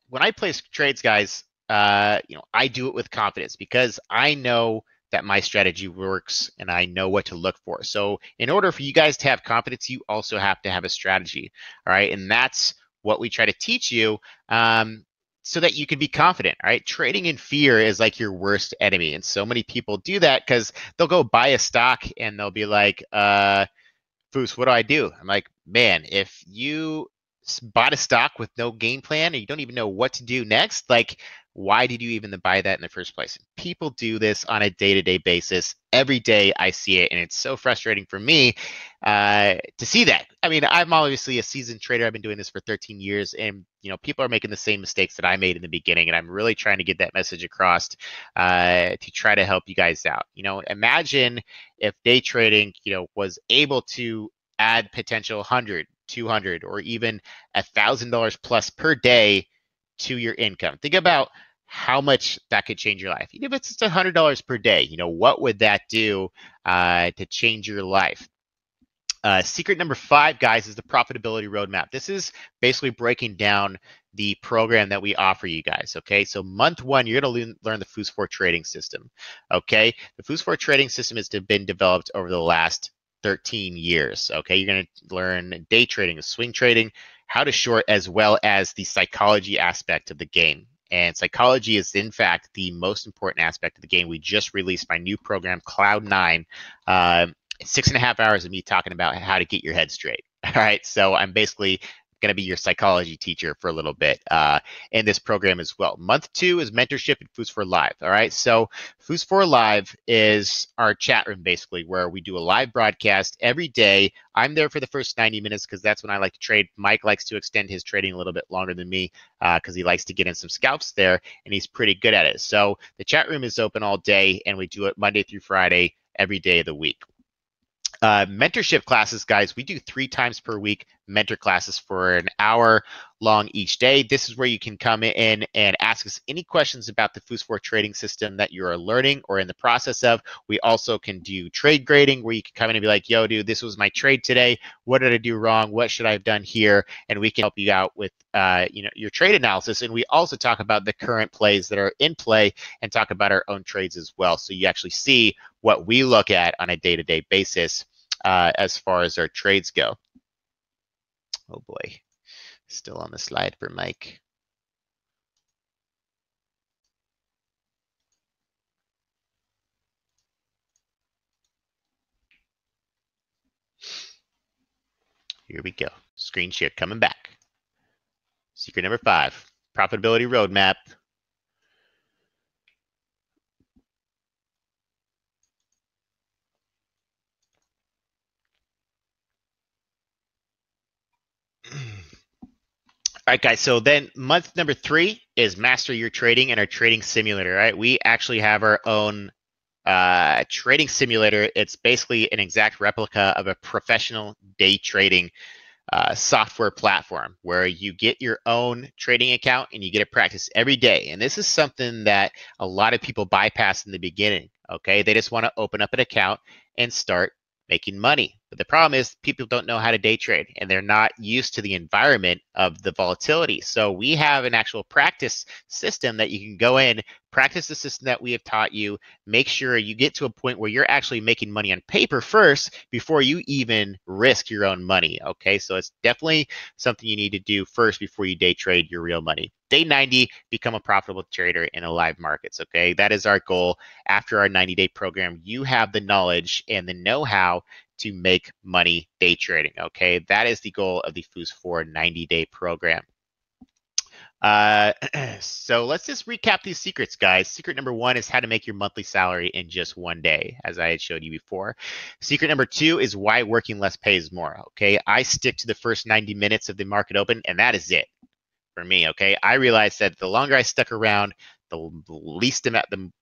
when I place trades, guys, I do it with confidence because I know that my strategy works and I know what to look for. So in order for you guys to have confidence, you also have to have a strategy. All right. And that's what we try to teach you so that you can be confident. All right. Trading in fear is like your worst enemy. And so many people do that because they'll go buy a stock and they'll be like, Foos, what do I do? I'm like, man, if you bought a stock with no game plan and you don't even know what to do next, like, why did you even buy that in the first place? People do this on a day-to-day basis. Every day I see it, and it's so frustrating for me to see that. I mean, I'm obviously a seasoned trader. I've been doing this for 13 years, and people are making the same mistakes that I made in the beginning, and I'm really trying to get that message across to try to help you guys out. Imagine if day trading, was able to add potential 100, 200, or even $1,000 plus per day to your income. Think about how much that could change your life. Even if it's just $100 per day, what would that do to change your life? Secret number 5, guys, is the profitability roadmap. This is basically breaking down the program that we offer you guys. Okay, so month 1, you're going to learn the FousAlerts trading system. Okay, the FousAlerts trading system has been developed over the last 13 years. Okay, you're going to learn day trading, swing trading, how to short, as well as the psychology aspect of the game. And psychology is, in fact, the most important aspect of the game. We just released my new program, Cloud9. 6.5 hours of me talking about how to get your head straight. All right, so I'm basically going to be your psychology teacher for a little bit in this program as well. Month 2 is mentorship and FousAlerts Live. All right, so FousAlerts Live is our chat room basically, where we do a live broadcast every day. I'm there for the first 90 minutes because that's when I like to trade. Mike likes to extend his trading a little bit longer than me because he likes to get in some scalps there, and he's pretty good at it. So the chat room is open all day, and we do it Monday through Friday, every day of the week. Mentorship classes, guys, we do 3 times per week mentor classes for an hour long each day. This is where you can come in and ask us any questions about the FousAlerts trading system that you are learning or in the process of. We also can do trade grading, where you can come in and be like, yo, dude, this was my trade today. What did I do wrong? What should I have done here? And we can help you out with your trade analysis. And we also talk about the current plays that are in play and talk about our own trades as well. So you actually see what we look at on a day-to-day basis as far as our trades go. Oh boy, still on the slide for Mike. Here we go. Screen share coming back. Secret number 5, profitability roadmap. All right, guys, so then month number 3 is master your trading and our trading simulator. Right, we actually have our own trading simulator. It's basically an exact replica of a professional day trading software platform where you get your own trading account and you get to practice every day. And this is something that a lot of people bypass in the beginning. Okay, they just want to open up an account and start making money. But the problem is people don't know how to day trade and they're not used to the environment of the volatility. So we have an actual practice system that you can go in, practice the system that we have taught you, make sure you get to a point where you're actually making money on paper first before you even risk your own money. Okay, so it's definitely something you need to do first before you day trade your real money. Day 90, become a profitable trader in a live markets. Okay, that is our goal. After our 90-day program, you have the knowledge and the know-how to make money day trading. Okay, that is the goal of the FousAlerts 90-day program. So let's just recap these secrets, guys. Secret number 1 is how to make your monthly salary in just one day, as I had showed you before. Secret number 2 is why working less pays more. Okay, I stick to the first 90 minutes of the market open, and that is it for me. Okay, I realized that the longer I stuck around, the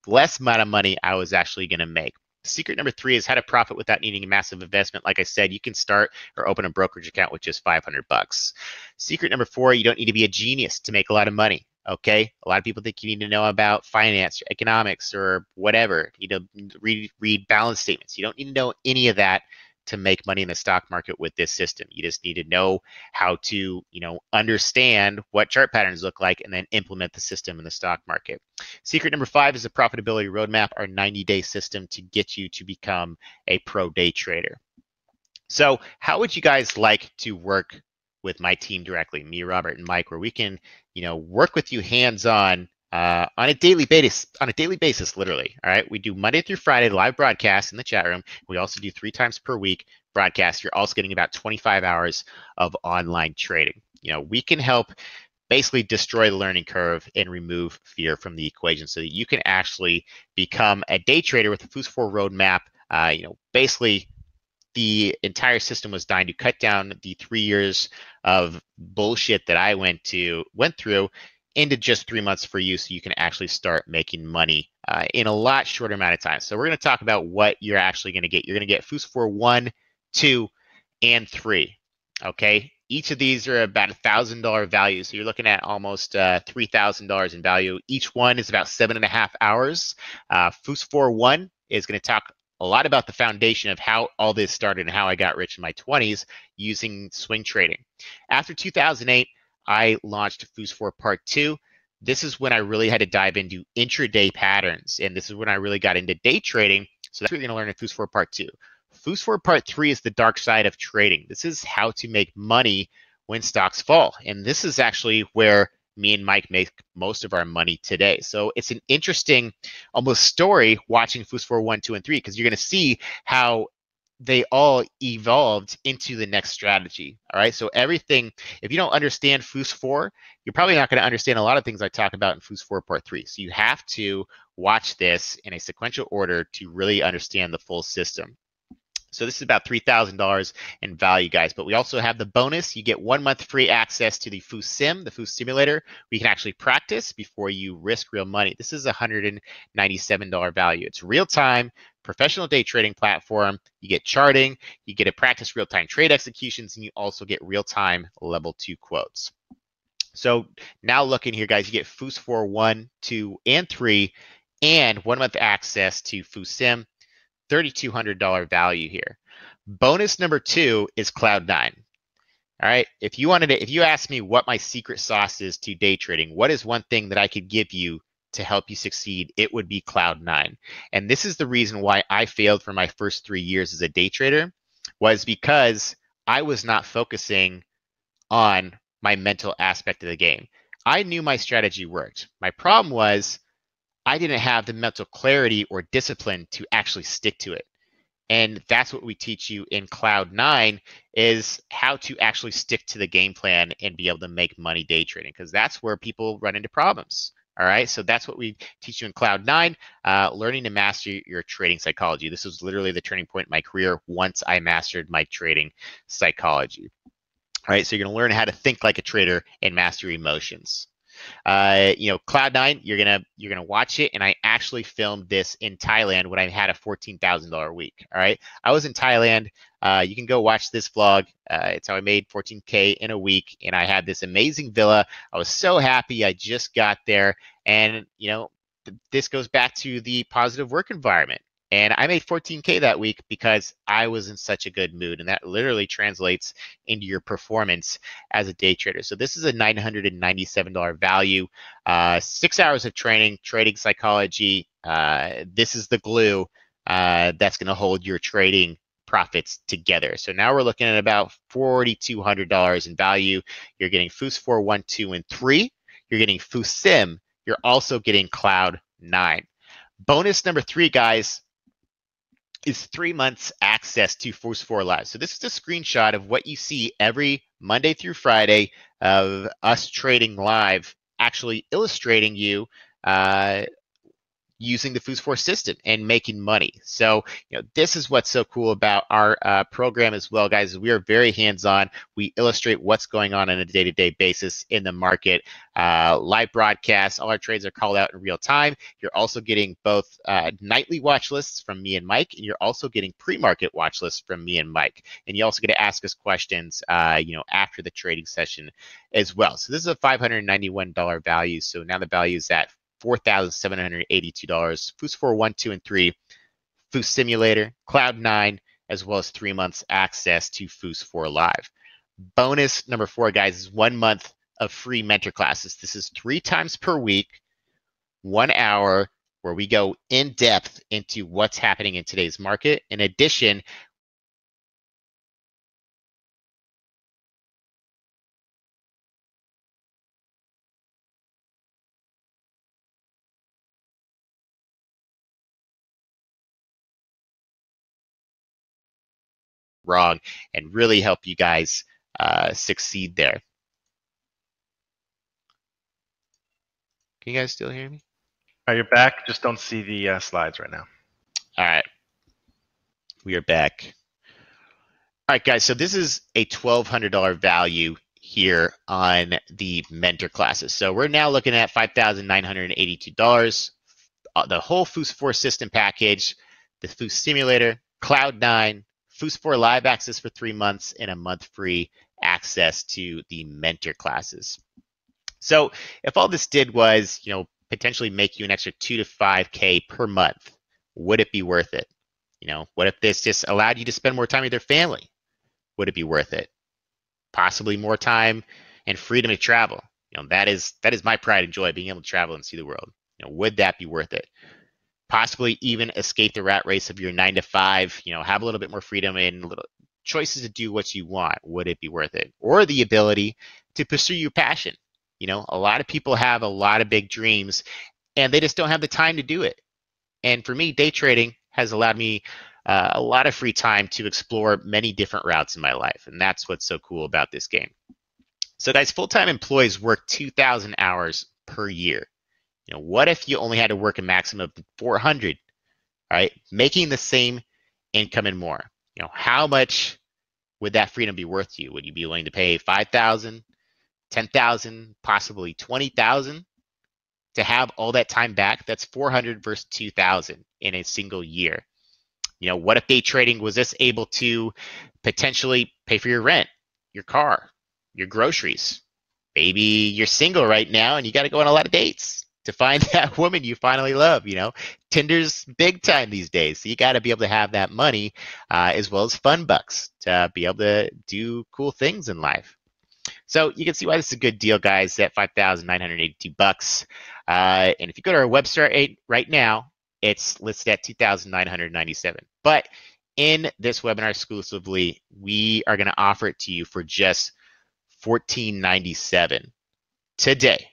less amount of money I was actually going to make. Secret number 3 is how to profit without needing a massive investment. Like I said, you can start or open a brokerage account with just 500 bucks. Secret number 4, you don't need to be a genius to make a lot of money. Okay, a lot of people think you need to know about finance or economics or whatever. You need to read balance statements. You don't need to know any of that to make money in the stock market with this system. You just need to know how to, understand what chart patterns look like and then implement the system in the stock market. Secret number 5 is a profitability roadmap, our 90-day system to get you to become a pro day trader. So how would you guys like to work with my team directly, me, Robert, and Mike, where we can, work with you hands-on on a daily basis, literally. All right, we do Monday through Friday live broadcasts in the chat room. We also do 3 times per week broadcasts. You're also getting about 25 hours of online trading. We can help basically destroy the learning curve and remove fear from the equation so that you can actually become a day trader with the FousAlerts roadmap. Basically the entire system was designed to cut down the 3 years of bullshit that I went through into just 3 months for you, so you can actually start making money in a lot shorter amount of time. So we're going to talk about what you're actually going to get. You're going to get FousAlerts 1, 2, and 3. Okay, each of these are about $1,000 value, so you're looking at almost $3,000 in value. Each one is about 7.5 hours. FousAlerts 1 is going to talk a lot about the foundation of how all this started and how I got rich in my 20s using swing trading. After 2008, I launched FousAlerts Part 2. This is when I really had to dive into intraday patterns, and this is when I really got into day trading. So that's what you're going to learn in FousAlerts Part 2. FousAlerts Part 3 is the dark side of trading. This is how to make money when stocks fall, and this is actually where me and Mike make most of our money today. So it's an interesting almost story watching FousAlerts 1, 2, and 3, because you're going to see how they all evolved into the next strategy. All right. So everything, if you don't understand FousAlerts, you're probably not going to understand a lot of things I talk about in FousAlerts Part 3. So you have to watch this in a sequential order to really understand the full system. So this is about $3,000 in value, guys. But we also have the bonus. You get 1 month free access to the FousSim, the Fous Simulator. We can actually practice before you risk real money. This is $197 value. It's real-time, professional day trading platform. You get charting. You get to practice real-time trade executions, and you also get real-time level 2 quotes. So now looking here, guys, you get FousAlerts 1, 2, and 3, and 1 month access to FousSim. $3,200 value here. Bonus number 2 is Cloud9. All right. If you ask me what my secret sauce is to day trading, what is one thing that I could give you to help you succeed, it would be Cloud9. And this is the reason why I failed for my first 3 years as a day trader, was because I was not focusing on my mental aspect of the game. I knew my strategy worked. My problem was I didn't have the mental clarity or discipline to actually stick to it. And that's what we teach you in Cloud9, is how to actually stick to the game plan and be able to make money day trading, because that's where people run into problems. All right, so that's what we teach you in Cloud9, learning to master your trading psychology. This was literally the turning point in my career once I mastered my trading psychology. All right, so you're going to learn how to think like a trader and master emotions. Cloud9, you're gonna watch it, and I actually filmed this in Thailand when I had a $14,000 week. All right, I was in Thailand. You can go watch this vlog. It's how I made 14K in a week, and I had this amazing villa. I was so happy. I just got there, and this goes back to the positive work environment. And I made 14K that week because I was in such a good mood, and that literally translates into your performance as a day trader. So this is a $997 value, 6 hours of training, trading psychology. This is the glue that's going to hold your trading profits together. So now we're looking at about $4,200 in value. You're getting FousAlerts 1, 2, and 3. You're getting FousSim. You're also getting Cloud9. Bonus number 3, guys, is 3 months access to FousAlerts Live. So this is a screenshot of what you see every Monday through Friday of us trading live actually illustrating you using the FousForce system and making money. So, this is what's so cool about our program as well, guys. We are very hands-on. We illustrate what's going on a day-to-day basis in the market. Live broadcasts, all our trades are called out in real time. You're also getting both nightly watch lists from me and Mike, and you're also getting pre-market watch lists from me and Mike. And you also get to ask us questions, after the trading session as well. So this is a $591 value. So now the value is at $4,782. FousForce 1, 2, and 3, Fous Simulator, Cloud 9, as well as 3 months access to FousForce Live. Bonus number 4, guys, is 1 month of free mentor classes. This is 3 times per week, 1 hour, where we go in depth into what's happening in today's market. In addition, wrong and really help you guys succeed there. Can you guys still hear me? All right, you're back. Just don't see the slides right now. All right. We are back. All right, guys. So this is a $1,200 value here on the mentor classes. So we're now looking at $5,982. The whole FousForce system package, the Fous Simulator, Cloud 9, FousForce Live access for 3 months, and a month free access to the mentor classes. So if all this did was, potentially make you an extra 2 to 5K per month, would it be worth it? What if this just allowed you to spend more time with your family? Would it be worth it? Possibly more time and freedom to travel. That is my pride and joy, being able to travel and see the world. Would that be worth it? Possibly even escape the rat race of your 9 to 5, have a little bit more freedom and little choices to do what you want. Would it be worth it? Or the ability to pursue your passion. A lot of people have a lot of big dreams and they just don't have the time to do it. And for me, day trading has allowed me a lot of free time to explore many different routes in my life. And that's what's so cool about this game. So guys, full-time employees work 2,000 hours per year. What if you only had to work a maximum of 400, all right, making the same income and more? How much would that freedom be worth to you? Would you be willing to pay 5,000, 10,000, possibly 20,000 to have all that time back? That's 400 versus 2,000 in a single year. What if day trading was this able to potentially pay for your rent, your car, your groceries? Maybe you're single right now and you got to go on a lot of dates to find that woman you finally love. Tinder's big time these days. So you got to be able to have that money as well as fun bucks to be able to do cool things in life. So you can see why this is a good deal, guys, at $5,982. And if you go to our website right now, it's listed at $2,997. But in this webinar exclusively, we are going to offer it to you for just $14.97 today,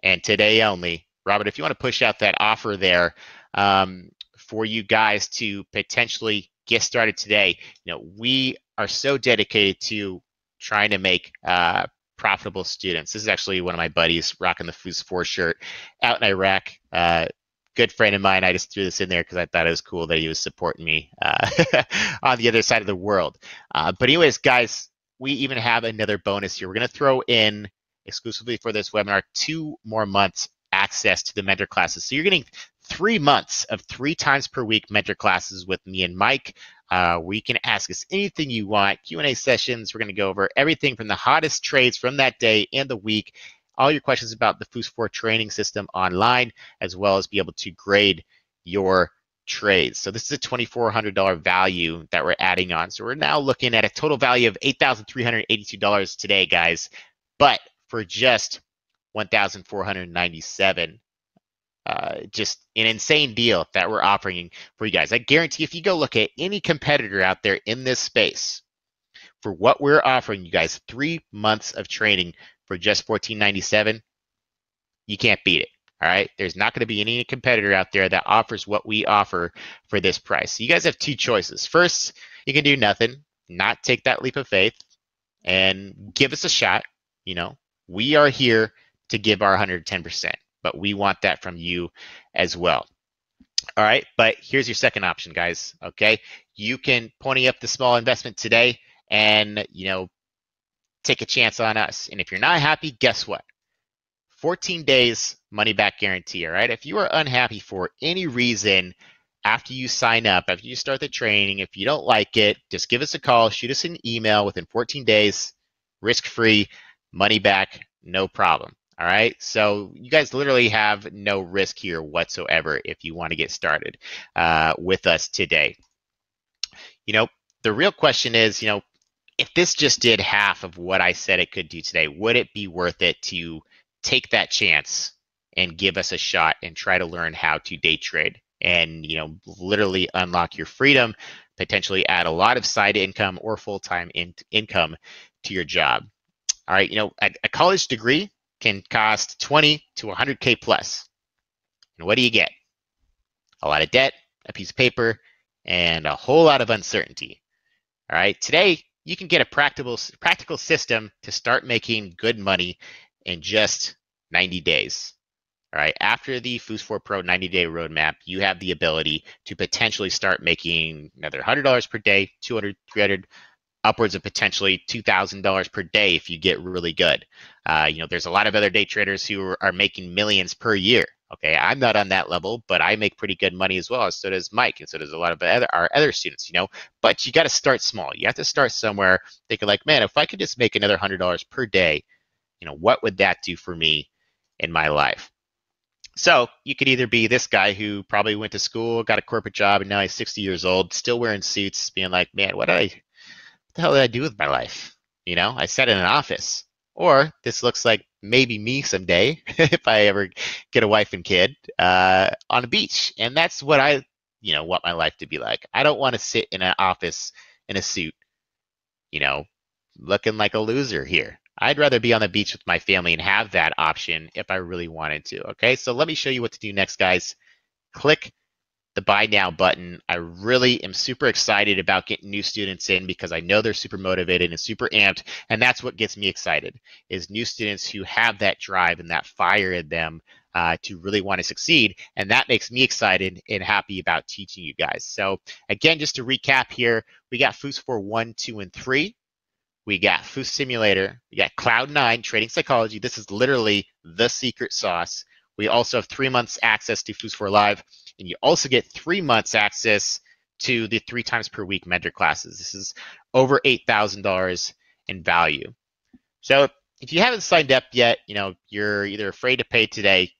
and today only. Robert, if you want to push out that offer there for you guys to potentially get started today, we are so dedicated to trying to make profitable students. This is actually one of my buddies rocking the FousForce shirt out in Iraq. Good friend of mine. I just threw this in there because I thought it was cool that he was supporting me on the other side of the world. But anyways, guys, we even have another bonus here. We're going to throw in exclusively for this webinar 2 more months access to the mentor classes. So you're getting 3 months of 3 times per week mentor classes with me and Mike. Where you can ask us anything you want, Q&A sessions. We're going to go over everything from the hottest trades from that day and the week, all your questions about the FousForce training system online, as well as be able to grade your trades. So this is a $2,400 value that we're adding on. So we're now looking at a total value of $8,382 today, guys, but for just $1,497. Just an insane deal that we're offering for you guys. I guarantee if you go look at any competitor out there in this space, for what we're offering you guys, 3 months of training for just $14.97, you can't beat it. All right. There's not going to be any competitor out there that offers what we offer for this price. So you guys have 2 choices. First, you can do nothing, not take that leap of faith and give us a shot. We are here to give our 110%, but we want that from you as well. All right, but here's your second option, guys. Okay, you can pony up the small investment today and, take a chance on us. And if you're not happy, guess what? 14 days money back guarantee. All right, if you are unhappy for any reason after you sign up, after you start the training, if you don't like it, just give us a call, shoot us an email within 14 days, risk-free, money back, no problem. All right, so you guys literally have no risk here whatsoever if you want to get started with us today. The real question is, if this just did half of what I said it could do today, would it be worth it to take that chance and give us a shot and try to learn how to day trade and, literally unlock your freedom, potentially add a lot of side income or full-time income to your job? All right, a college degree can cost 20 to 100K plus. And what do you get? A lot of debt, a piece of paper, and a whole lot of uncertainty. All right, today you can get a practical system to start making good money in just 90 days. All right, after the FousAlerts Pro 90-day roadmap, you have the ability to potentially start making another $100 per day, $200, $300, upwards of potentially $2,000 per day if you get really good. There's a lot of other day traders who are making millions per year. Okay, I'm not on that level, but I make pretty good money as well. So does Mike, and so does a lot of our other students. But you got to start small. You have to start somewhere. Thinking like, man, if I could just make another $100 per day, what would that do for me in my life? So you could either be this guy who probably went to school, got a corporate job, and now he's 60 years old, still wearing suits, being like, man, what the hell did I do with my life? I sat in an office. Or this looks like maybe me someday, if I ever get a wife and kid, on a beach. And that's what I want my life to be like. I don't want to sit in an office in a suit, looking like a loser here. I'd rather be on the beach with my family and have that option if I really wanted to. Okay, so let me show you what to do next, guys. Click the buy now button. I really am super excited about getting new students in because I know they're super motivated and super amped, and that's what gets me excited, is new students who have that drive and that fire in them to really want to succeed, and that makes me excited and happy about teaching you guys. So again, just to recap here, we got FousAlerts 1, 2, and 3. We got Fous Simulator. We got Cloud9 Trading Psychology. This is literally the secret sauce. We also have 3 months access to FousAlerts Live, and you also get 3 months access to the 3 times per week mentor classes. This is over $8,000 in value. So if you haven't signed up yet, you're either afraid to pay today,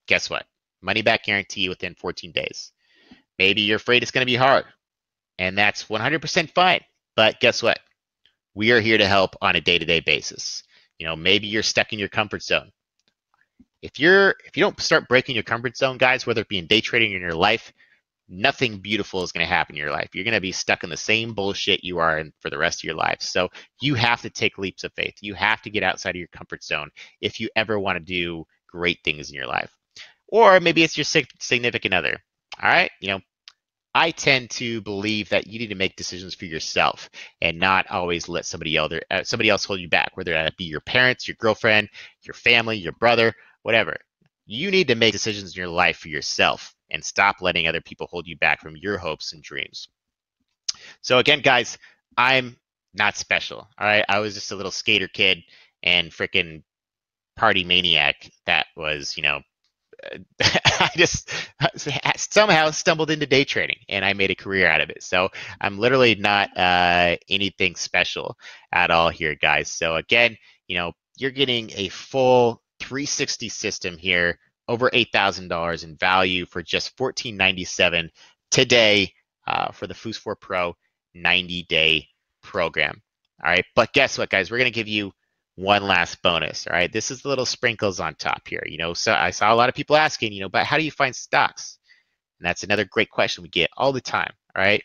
guess what? Money back guarantee within 14 days. Maybe you're afraid it's going to be hard, and that's 100% fine. But guess what? We are here to help on a day-to-day basis. Maybe you're stuck in your comfort zone. If you don't start breaking your comfort zone, guys, whether it be in day trading or in your life, nothing beautiful is going to happen in your life. You're going to be stuck in the same bullshit you are in for the rest of your life. So you have to take leaps of faith. You have to get outside of your comfort zone if you ever want to do great things in your life. Or maybe it's your significant other. All right, I tend to believe that you need to make decisions for yourself and not always let somebody else hold you back, whether that be your parents, your girlfriend, your family, your brother, whatever. You need to make decisions in your life for yourself and stop letting other people hold you back from your hopes and dreams. So again, guys, I'm not special. All right, I was just a little skater kid and freaking party maniac that was, I just somehow stumbled into day trading and I made a career out of it. So I'm literally not anything special at all here, guys. So again, you're getting a full 360 system here, over $8,000 in value for just $14.97 today for the FousAlerts Pro 90-day program. All right, but guess what, guys? We're going to give you one last bonus. All right, this is the little sprinkles on top here. So I saw a lot of people asking, but how do you find stocks? And that's another great question we get all the time. All right,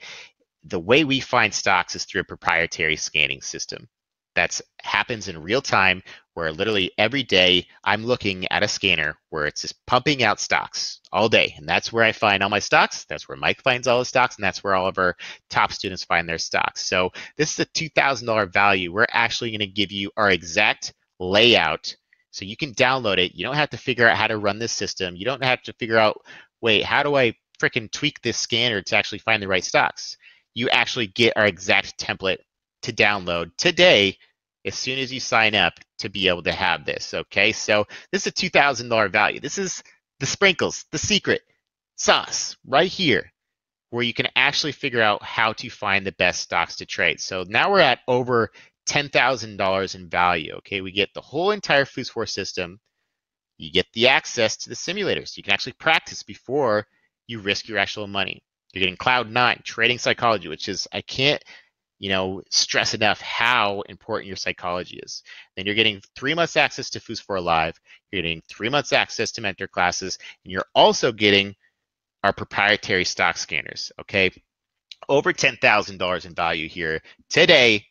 the way we find stocks is through a proprietary scanning system that happens in real time, where literally every day I'm looking at a scanner where it's just pumping out stocks all day. And that's where I find all my stocks. That's where Mike finds all his stocks. And that's where all of our top students find their stocks. So this is a $2,000 value. We're actually going to give you our exact layout So you can download it. You don't have to figure out how to run this system. You don't have to figure out, wait, how do I freaking tweak this scanner to actually find the right stocks? You actually get our exact template to download today as soon as you sign up to be able to have this, okay? So this is a $2,000 value. This is the sprinkles, the secret sauce right here, where you can actually figure out how to find the best stocks to trade. So now we're at over $10,000 in value, okay? We get the whole entire FousFor system. You get the access to the simulators. You can actually practice before you risk your actual money. You're getting Cloud9, trading psychology, which is, I can't, stress enough how important your psychology is. Then you're getting 3 months access to FousFor Live. You're getting 3 months access to mentor classes, and you're also getting our proprietary stock scanners, okay? Over $10,000 in value here today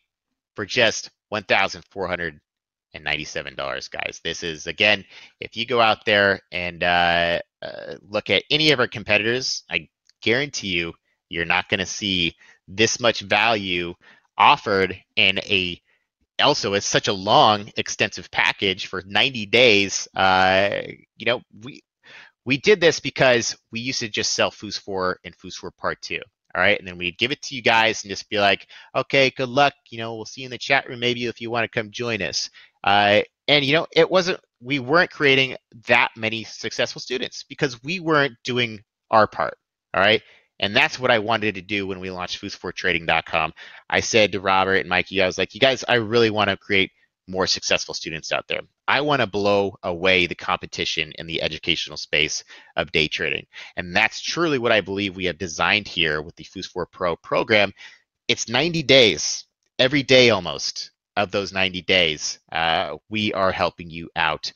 for just $1,497, guys. This is, again, if you go out there and look at any of our competitors, I guarantee you, you're not going to see this much value offered in also it's such a long, extensive package for 90 days. We did this because we used to just sell FousFor and FousFor Part 2. All right, and then we'd give it to you guys and just be like, okay, good luck. We'll see you in the chat room maybe if you want to come join us. And we weren't creating that many successful students because we weren't doing our part. All right, and that's what I wanted to do when we launched FousForTrading.com. I said to Robert and Mikey, I was like, you guys, I really want to create more successful students out there. I want to blow away the competition in the educational space of day trading. And that's truly what I believe we have designed here with the FousFor Pro program. It's 90 days, every day almost of those 90 days, we are helping you out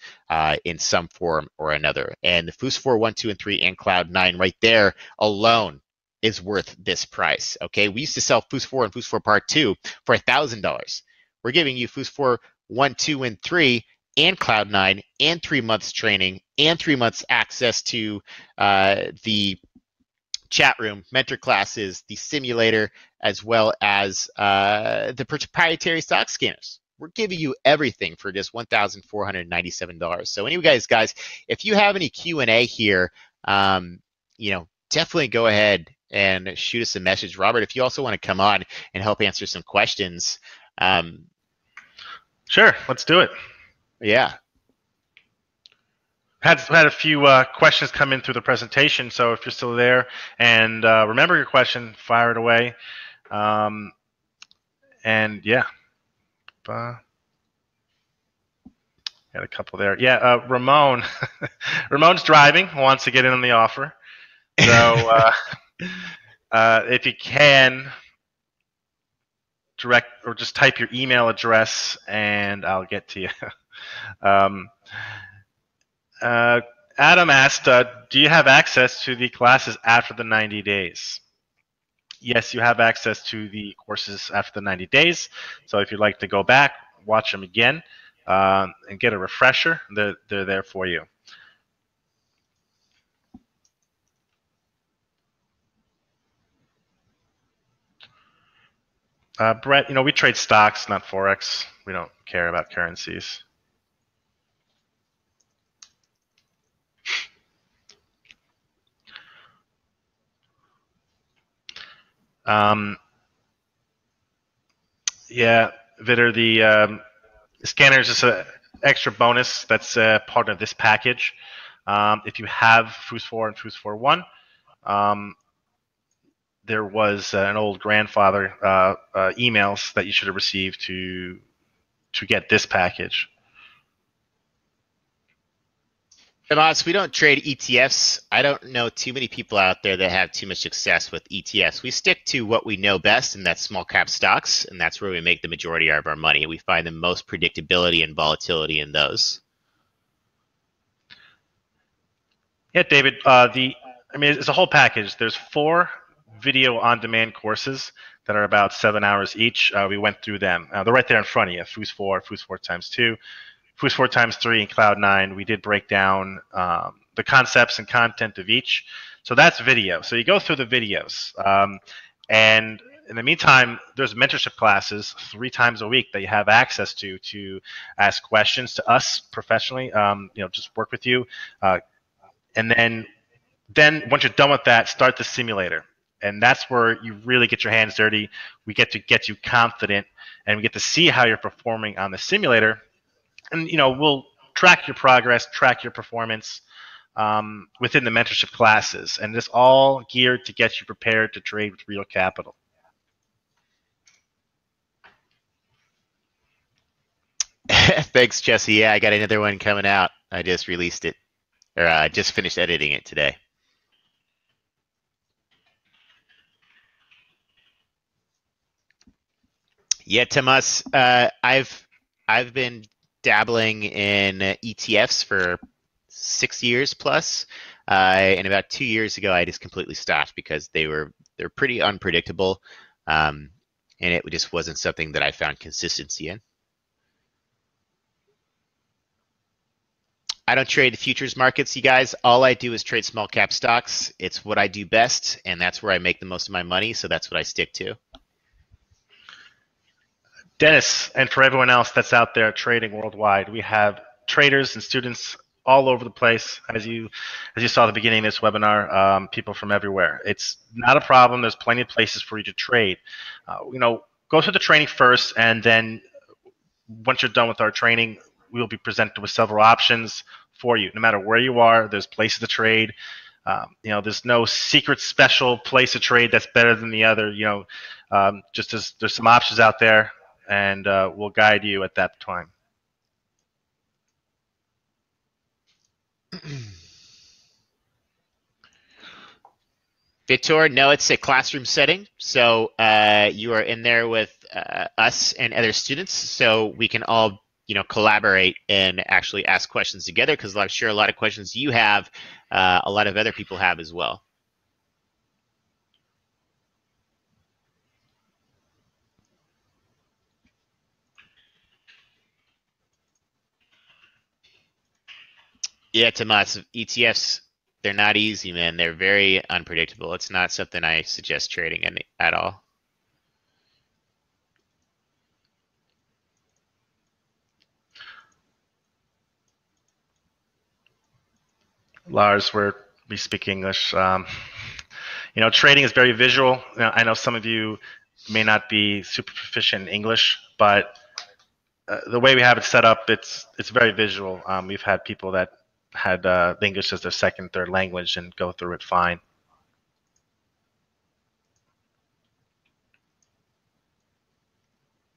in some form or another. And the FousFor 1, 2, and 3 and Cloud9 right there alone is worth this price, okay? We used to sell FousFor and FousFor Part 2 for $1,000. We're giving you FousFor 1, 2, and 3 and Cloud9 and 3 months training and 3 months access to the chat room, mentor classes, the simulator, as well as the proprietary stock scanners. We're giving you everything for just $1,497. So anyway, guys, if you have any Q&A here, definitely go ahead and shoot us a message. Robert, if you also want to come on and help answer some questions. Sure, let's do it. Yeah. Had a few questions come in through the presentation, so if you're still there and remember your question, fire it away. And yeah, got a couple there. Yeah, Ramon. Ramon's driving, wants to get in on the offer. So if you can, direct or just type your email address and I'll get to you. Adam asked, do you have access to the classes after the 90 days? Yes, you have access to the courses after the 90 days. So if you'd like to go back, watch them again, and get a refresher, they're there for you. Brett, we trade stocks, not Forex. We don't care about currencies. Yeah, Vitter, the scanners is an extra bonus that's part of this package. If you have FousFor and FousFor 1, there was an old grandfather emails that you should have received to get this package. Tomas, we don't trade ETFs. I don't know too many people out there that have too much success with ETFs. We stick to what we know best, and that's small cap stocks, and that's where we make the majority of our money. We find the most predictability and volatility in those. Yeah, David. It's a whole package. There's 4 video on-demand courses that are about 7 hours each. We went through them. They're right there in front of you. FousFor, FousFor times 2. FousFor times 3 and Cloud9, we did break down the concepts and content of each. So that's video. So you go through the videos. And in the meantime, there's mentorship classes 3 times a week that you have access to ask questions to us professionally. Just work with you, and then once you're done with that, start the simulator, and that's where you really get your hands dirty. We get you confident, and we get to see how you're performing on the simulator, and we'll track your progress, track your performance within the mentorship classes, and it's all geared to get you prepared to trade with real capital. Thanks, Jesse. Yeah, I got another one coming out. I just released it, or I just finished editing it today. Yeah, Tomas, I've been dabbling in ETFs for 6 years plus, and about 2 years ago, I just completely stopped because they're pretty unpredictable, and it just wasn't something that I found consistency in. I don't trade the futures markets, you guys. All I do is trade small cap stocks. It's what I do best, and that's where I make the most of my money, so that's what I stick to. Dennis, and for everyone else that's out there trading worldwide, we have traders and students all over the place. As you saw at the beginning of this webinar, people from everywhere. It's not a problem. There's plenty of places for you to trade. Go through the training first, and then once you're done with our training, we will be presented with several options for you. No matter where you are, there's places to trade. There's no secret special place to trade that's better than the other. Just as there's some options out there, and we'll guide you at that time. Vitor, no, it's a classroom setting, so you are in there with us and other students, so we can all collaborate and actually ask questions together, because I'm sure a lot of questions you have, a lot of other people have as well. Yeah, Tomas, ETFs, they're not easy, man. They're very unpredictable. It's not something I suggest trading at all. Lars, we speak English. Trading is very visual. I know some of you may not be super proficient in English, but the way we have it set up, it's very visual. We've had people that had English as their second, third language and go through it fine.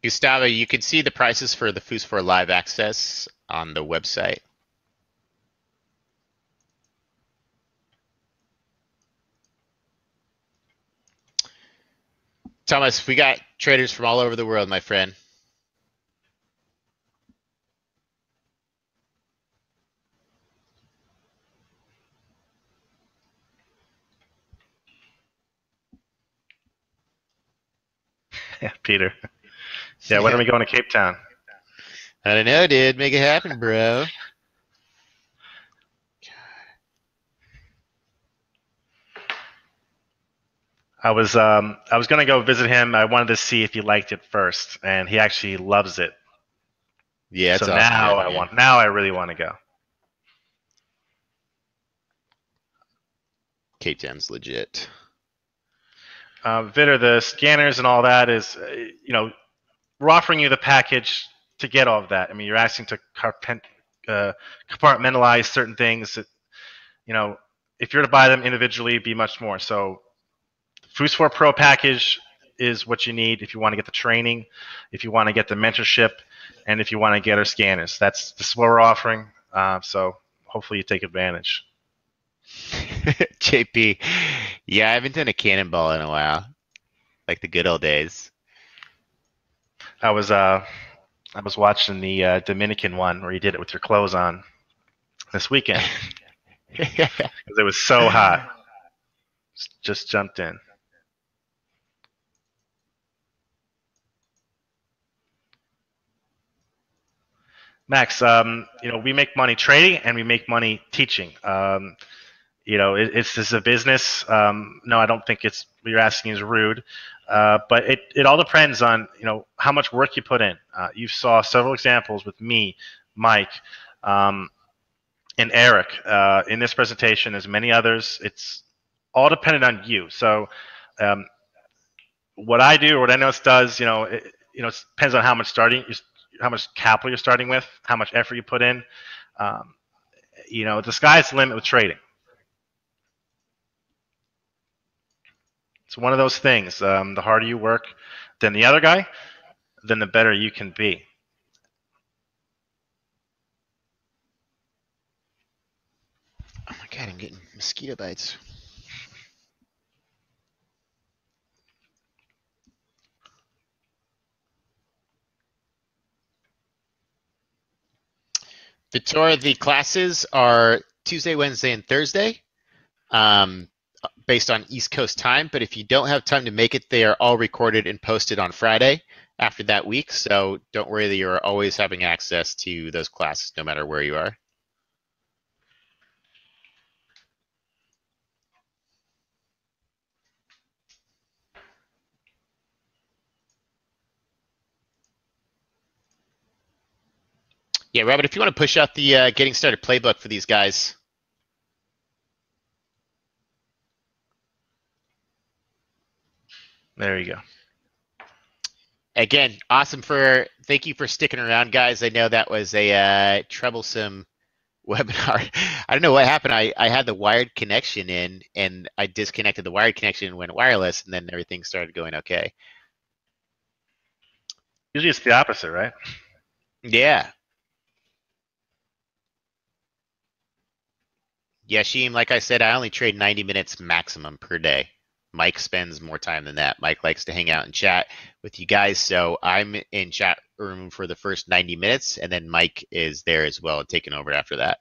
Gustavo, you can see the prices for the FousAlerts Live access on the website. Thomas, we got traders from all over the world, my friend. Yeah, Peter. Yeah, when are we going to Cape Town? I don't know, dude. Make it happen, bro. I was going to go visit him. I wanted to see if he liked it first, and he actually loves it. Yeah, so awesome. Now I really want to go. Cape Town's legit. Vitor, the scanners and all that is, we're offering you the package to get all of that. I mean, you're asking to compartmentalize certain things. That, if you're to buy them individually, it'd be much more. So, FousAlerts Pro package is what you need if you want to get the training, if you want to get the mentorship, and if you want to get our scanners. This is what we're offering. So hopefully you take advantage. JP, yeah, I haven't done a cannonball in a while, like the good old days. I was watching the Dominican one where you did it with your clothes on this weekend because it was so hot. Just jumped in. Max, we make money trading and we make money teaching. It's this a business? No, I don't think it's what you're asking is rude. But it all depends on how much work you put in. You saw several examples with me, Mike, and Eric in this presentation. There's many others. It's all dependent on you. So um, what I do or what anyone else does, it depends on how much capital you're starting with, how much effort you put in. Um, the sky's the limit with trading. It's one of those things. The harder you work than the other guy, then the better you can be. Oh my God, I'm getting mosquito bites. Victoria, the classes are Tuesday, Wednesday, and Thursday, based on East Coast time. But if you don't have time to make it, they are all recorded and posted on Friday after that week. So don't worry that you're always having access to those classes, no matter where you are. Yeah, Robert, if you want to push out the getting started playbook for these guys. There you go. Again, awesome thank you for sticking around, guys. I know that was a troublesome webinar. I don't know what happened. I had the wired connection in and I disconnected the wired connection and went wireless, and then everything started going okay. Usually it's the opposite, right? Yeah. Yashim, like I said, I only trade 90 minutes maximum per day. Mike spends more time than that. Mike likes to hang out and chat with you guys, so I'm in chat room for the first 90 minutes, and then Mike is there as well, taking over after that.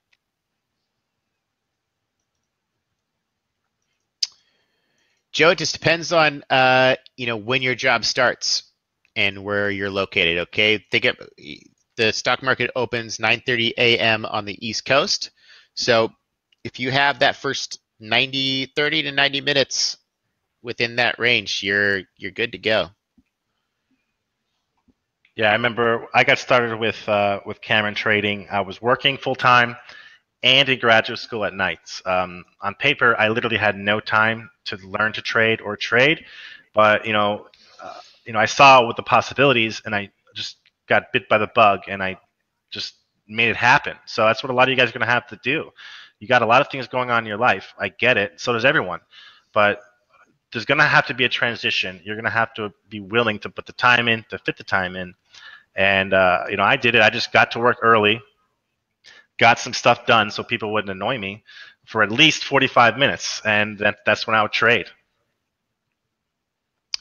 Joe, it just depends on when your job starts and where you're located. Okay, think of the stock market opens 9:30 a.m. on the East Coast, so if you have that first 30 to 90 minutes within that range, you're good to go. Yeah, I remember I got started with Cameron trading. I was working full time and in graduate school at nights. On paper, I literally had no time to learn to trade or trade, but I saw what the possibilities, and I just got bit by the bug, and I just made it happen. So that's what a lot of you guys are going to have to do. You got a lot of things going on in your life. I get it. So does everyone, but there's going to have to be a transition. You're going to have to be willing to put the time in, to fit the time in. And I did it. I just got to work early, got some stuff done so people wouldn't annoy me for at least 45 minutes, and that's when I would trade.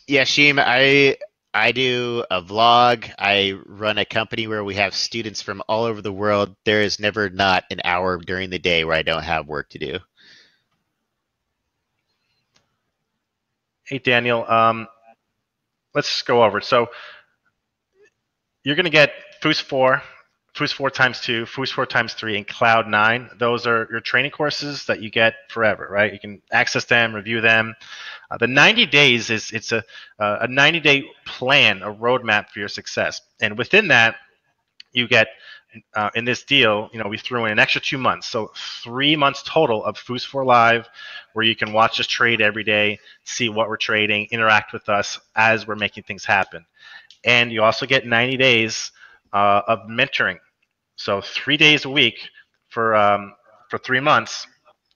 Yeah, Sheem, I do a vlog. I run a company where we have students from all over the world. There is never not an hour during the day where I don't have work to do. Hey, Daniel, let's go over it. So you're going to get FOUS 4, FOUS 4 times 2, FOUS 4 times 3, and Cloud 9. Those are your training courses that you get forever, right? You can access them, review them. The 90 days it's a 90-day plan, a roadmap for your success. And within that, you get in this deal, we threw in an extra 2 months, so 3 months total of FOUS 4 Live, where you can watch us trade every day, see what we're trading, interact with us as we're making things happen. And you also get 90 days of mentoring. So 3 days a week for 3 months,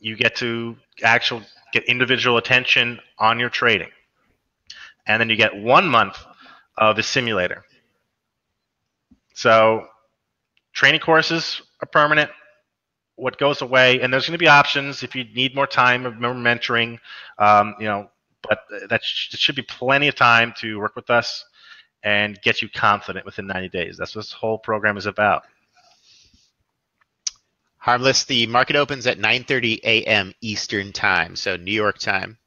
you get to actually get individual attention on your trading. And then you get 1 month of the simulator. So training courses are permanent. What goes away, and there's going to be options if you need more time of mentoring, but that should be plenty of time to work with us and get you confident within 90 days. That's what this whole program is about. Harmless, the market opens at 9:30 a.m. Eastern time, so New York time.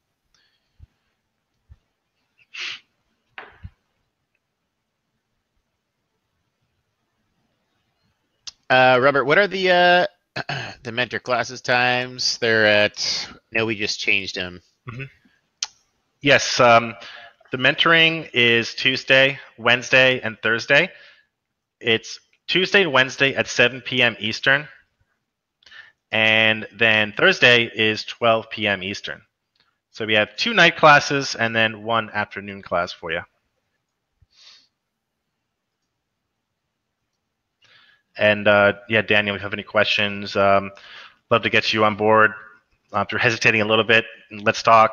Robert, what are the The mentor classes times, they're at, no, we just changed them. Mm-hmm. Yes, the mentoring is Tuesday, Wednesday, and Thursday. It's Tuesday and Wednesday at 7 p.m. Eastern, and then Thursday is 12 p.m. Eastern. So we have 2 night classes and then 1 afternoon class for you. And yeah, Daniel, if you have any questions, love to get you on board. If you're hesitating a little bit, let's talk.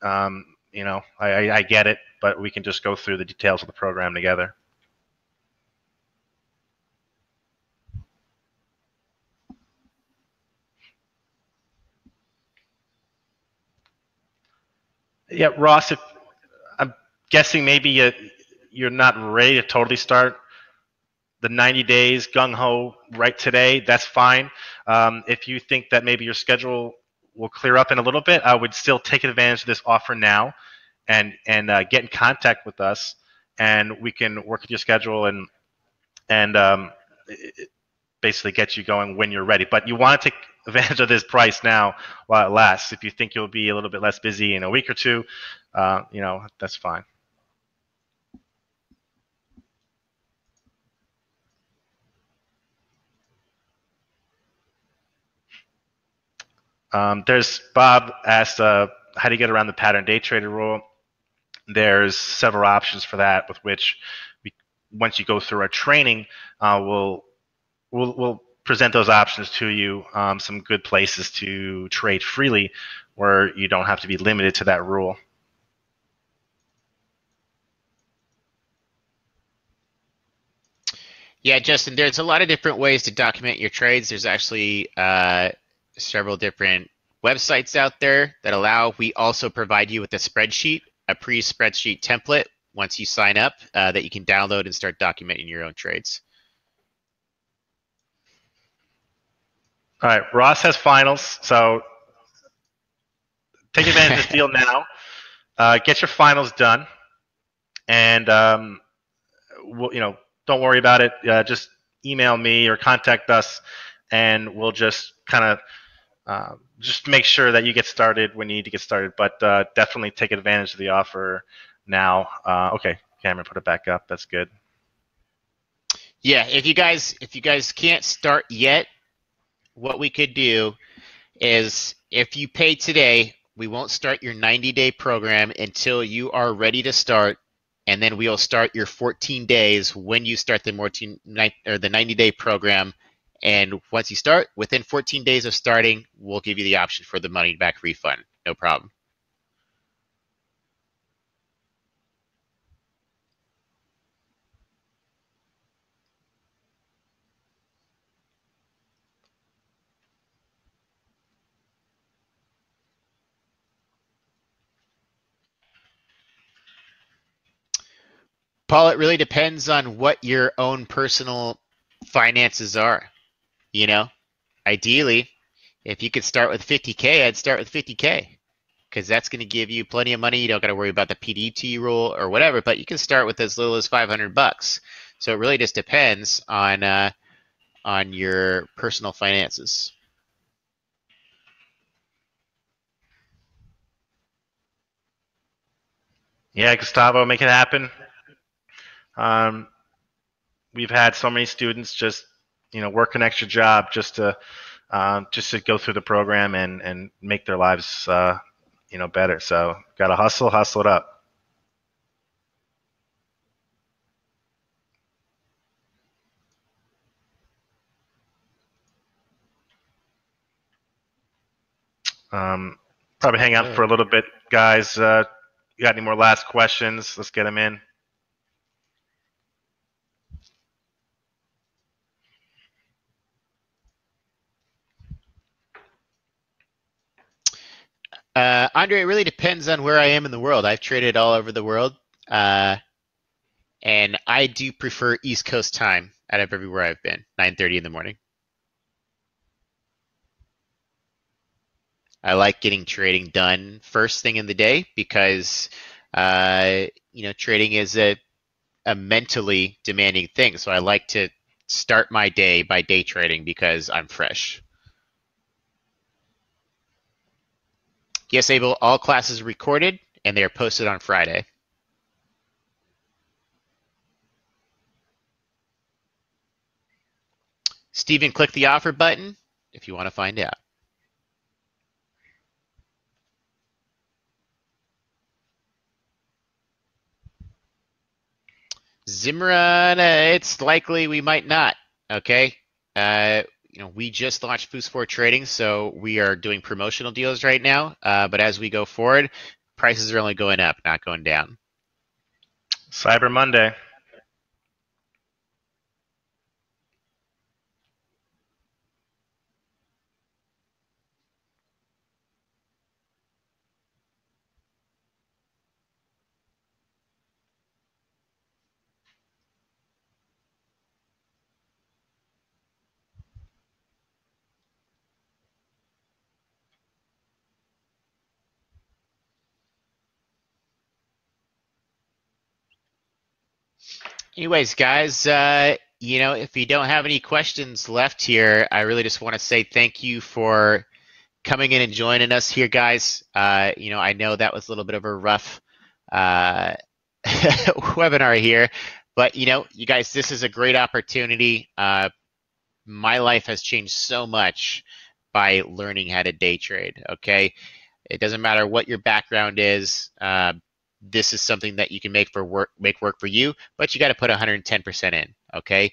You know, I get it, but we can just go through the details of the program together. Yeah, Ross, if I'm guessing maybe you're not ready to totally start the 90 days gung-ho right today, that's fine. If you think that maybe your schedule will clear up in a little bit, I would still take advantage of this offer now and get in contact with us, and we can work with your schedule and basically get you going when you're ready. But you want to take advantage of this price now while it lasts. If you think you'll be a little bit less busy in a week or two, you know, that's fine. There's Bob asked how do you get around the pattern day trader rule. There's several options for that, with which we, once you go through our training, we'll present those options to you. Some good places to trade freely, where you don't have to be limited to that rule. Yeah, Justin, there's a lot of different ways to document your trades. There's actually several different websites out there that allow. We also provide you with a spreadsheet, a pre-spreadsheet template once you sign up that you can download and start documenting your own trades. All right, Ross has finals, so take advantage of this deal now. Get your finals done, and we'll, you know, don't worry about it. Just email me or contact us, and we'll just kind of just make sure that you get started when you need to get started. But definitely take advantage of the offer now. Okay, Cameron, put it back up. That's good. Yeah, if you guys can't start yet, what we could do is if you pay today, we won't start your 90-day program until you are ready to start, and then we'll start your 14 days when you start the 90-day program. And once you start, within 14 days of starting, we'll give you the option for the money back refund. No problem. Paul, it really depends on what your own personal finances are. You know, ideally, if you could start with 50K, I'd start with 50K because that's going to give you plenty of money. You don't got to worry about the PDT rule or whatever, but you can start with as little as 500 bucks. So it really just depends on your personal finances. Yeah, Gustavo, make it happen. We've had so many students just, you know, work an extra job just to go through the program and make their lives, you know, better. So gotta hustle it up. Probably hang out for a little bit, guys. You got any more last questions? Let's get them in. Andre, it really depends on where I am in the world. I've traded all over the world, and I do prefer East Coast time out of everywhere I've been, 9:30 in the morning. I like getting trading done first thing in the day because, you know, trading is a mentally demanding thing. So I like to start my day by day trading because I'm fresh. Yes, Abel, all classes are recorded and they are posted on Friday. Stephen, click the offer button if you want to find out. Zimran, it's likely we might not. Okay. We just launched Fous4 Trading, so we are doing promotional deals right now. But as we go forward, prices are only going up, not going down. Cyber Monday. Anyways, guys, if you don't have any questions left here, I really just want to say thank you for coming in and joining us here, guys. I know that was a little bit of a rough uh, webinar here, but you guys, this is a great opportunity. My life has changed so much by learning how to day trade. Okay, it doesn't matter what your background is. This is something that you can make work for you, but you got to put 110% in. Okay,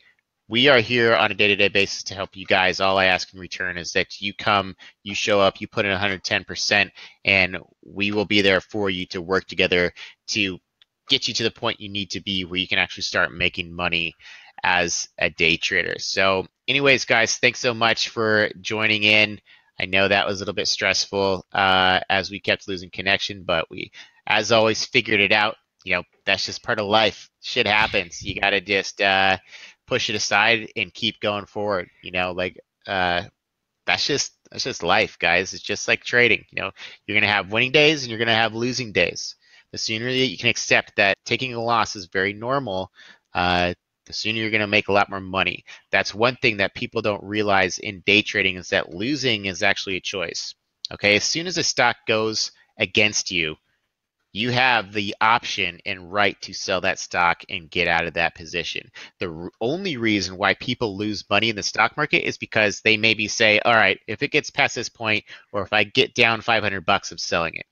we are here on a day-to-day basis to help you guys. All I ask in return is that you come, you show up, you put in 110%, and we will be there for you to work together to get you to the point you need to be where you can actually start making money as a day trader. So anyways, guys, thanks so much for joining in. I know that was a little bit stressful as we kept losing connection, but we, as always, figured it out. That's just part of life. Shit happens. You got to just push it aside and keep going forward. That's just life, guys. It's just like trading. You're gonna have winning days and you're gonna have losing days. The sooner that you can accept that taking a loss is very normal, the sooner you're going to make a lot more money. That's one thing that people don't realize in day trading is that losing is actually a choice. Okay, as soon as a stock goes against you, you have the option and right to sell that stock and get out of that position. The only reason why people lose money in the stock market is because they maybe say, all right, if it gets past this point, or if I get down 500 bucks, I'm selling it.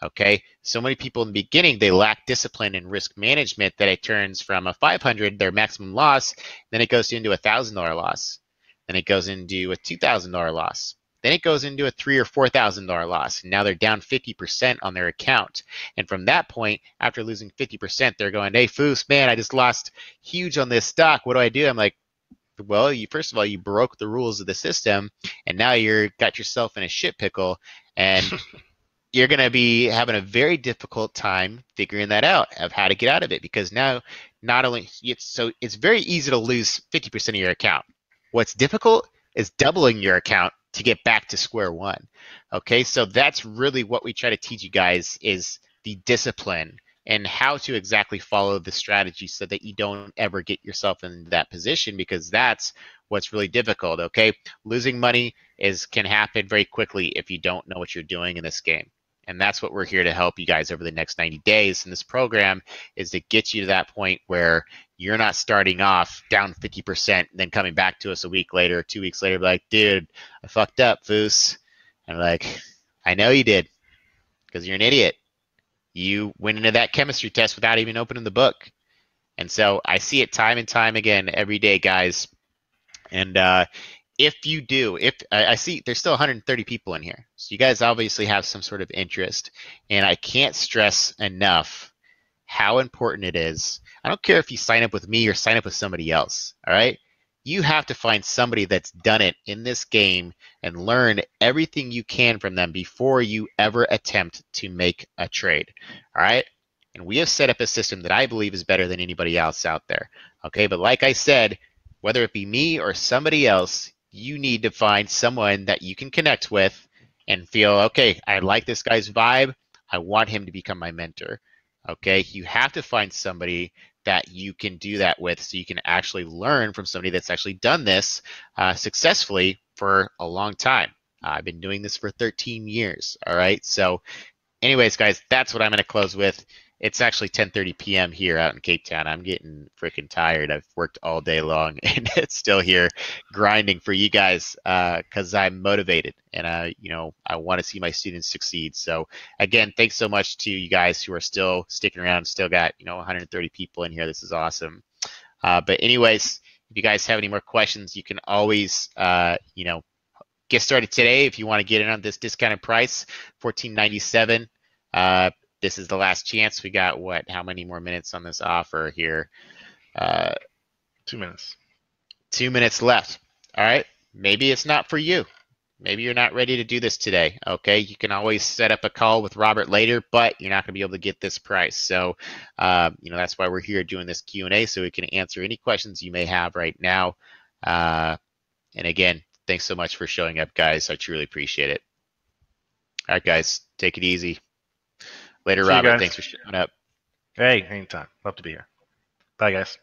Okay, so many people in the beginning, they lack discipline and risk management that it turns from a 500, their maximum loss, then it goes into a $1,000 loss. Then it goes into a $2,000 loss. Then it goes into a $3,000 or $4,000 loss. And now they're down 50% on their account. And from that point, after losing 50%, they're going, hey, Foos, man, I just lost huge on this stock. What do I do? I'm like, well, first of all, you broke the rules of the system, and now you're got yourself in a shit pickle. And you're going to be having a very difficult time figuring that out of how to get out of it, because now not only it's very easy to lose 50% of your account. What's difficult is doubling your account to get back to square one. Okay, so that's really what we try to teach you guys is the discipline and how to exactly follow the strategy so that you don't ever get yourself in that position, because that's what's really difficult. Okay, losing money can happen very quickly if you don't know what you're doing in this game. And that's what we're here to help you guys over the next 90 days. And this program is to get you to that point where you're not starting off down 50%, and then coming back to us a week later, 2 weeks later, be like, dude, I fucked up, Foos. And I'm like, I know you did, because you're an idiot. You went into that chemistry test without even opening the book. And so I see it time and time again every day, guys. And if you do, if I see there's still 130 people in here, so you guys obviously have some sort of interest, and I can't stress enough how important it is. I don't care if you sign up with me or sign up with somebody else, all right? You have to find somebody that's done it in this game and learn everything you can from them before you ever attempt to make a trade, all right? And we have set up a system that I believe is better than anybody else out there, okay? But like I said, whether it be me or somebody else, you need to find someone that you can connect with and feel, okay, I like this guy's vibe. I want him to become my mentor. Okay, you have to find somebody that you can do that with so you can actually learn from somebody that's actually done this successfully for a long time. I've been doing this for 13 years. All right. So anyways, guys, that's what I'm going to close with. It's actually 10:30 p.m. here out in Cape Town. I'm getting freaking tired. I've worked all day long and it's still here grinding for you guys because I'm motivated and I want to see my students succeed. So again, thanks so much to you guys who are still sticking around. Still got 130 people in here. This is awesome. But anyways, if you guys have any more questions, you can always get started today if you want to get in on this discounted price, $14.97. This is the last chance. We got how many more minutes on this offer here? 2 minutes. 2 minutes left. All right. Maybe it's not for you. Maybe you're not ready to do this today. Okay. You can always set up a call with Robert later, but you're not going to be able to get this price. So, that's why we're here doing this Q&A so we can answer any questions you may have right now. And again, thanks so much for showing up, guys. I truly appreciate it. All right, guys. Take it easy. Later, See you Robert. guys. Thanks for showing up. Hey, anytime. Love to be here. Bye, guys.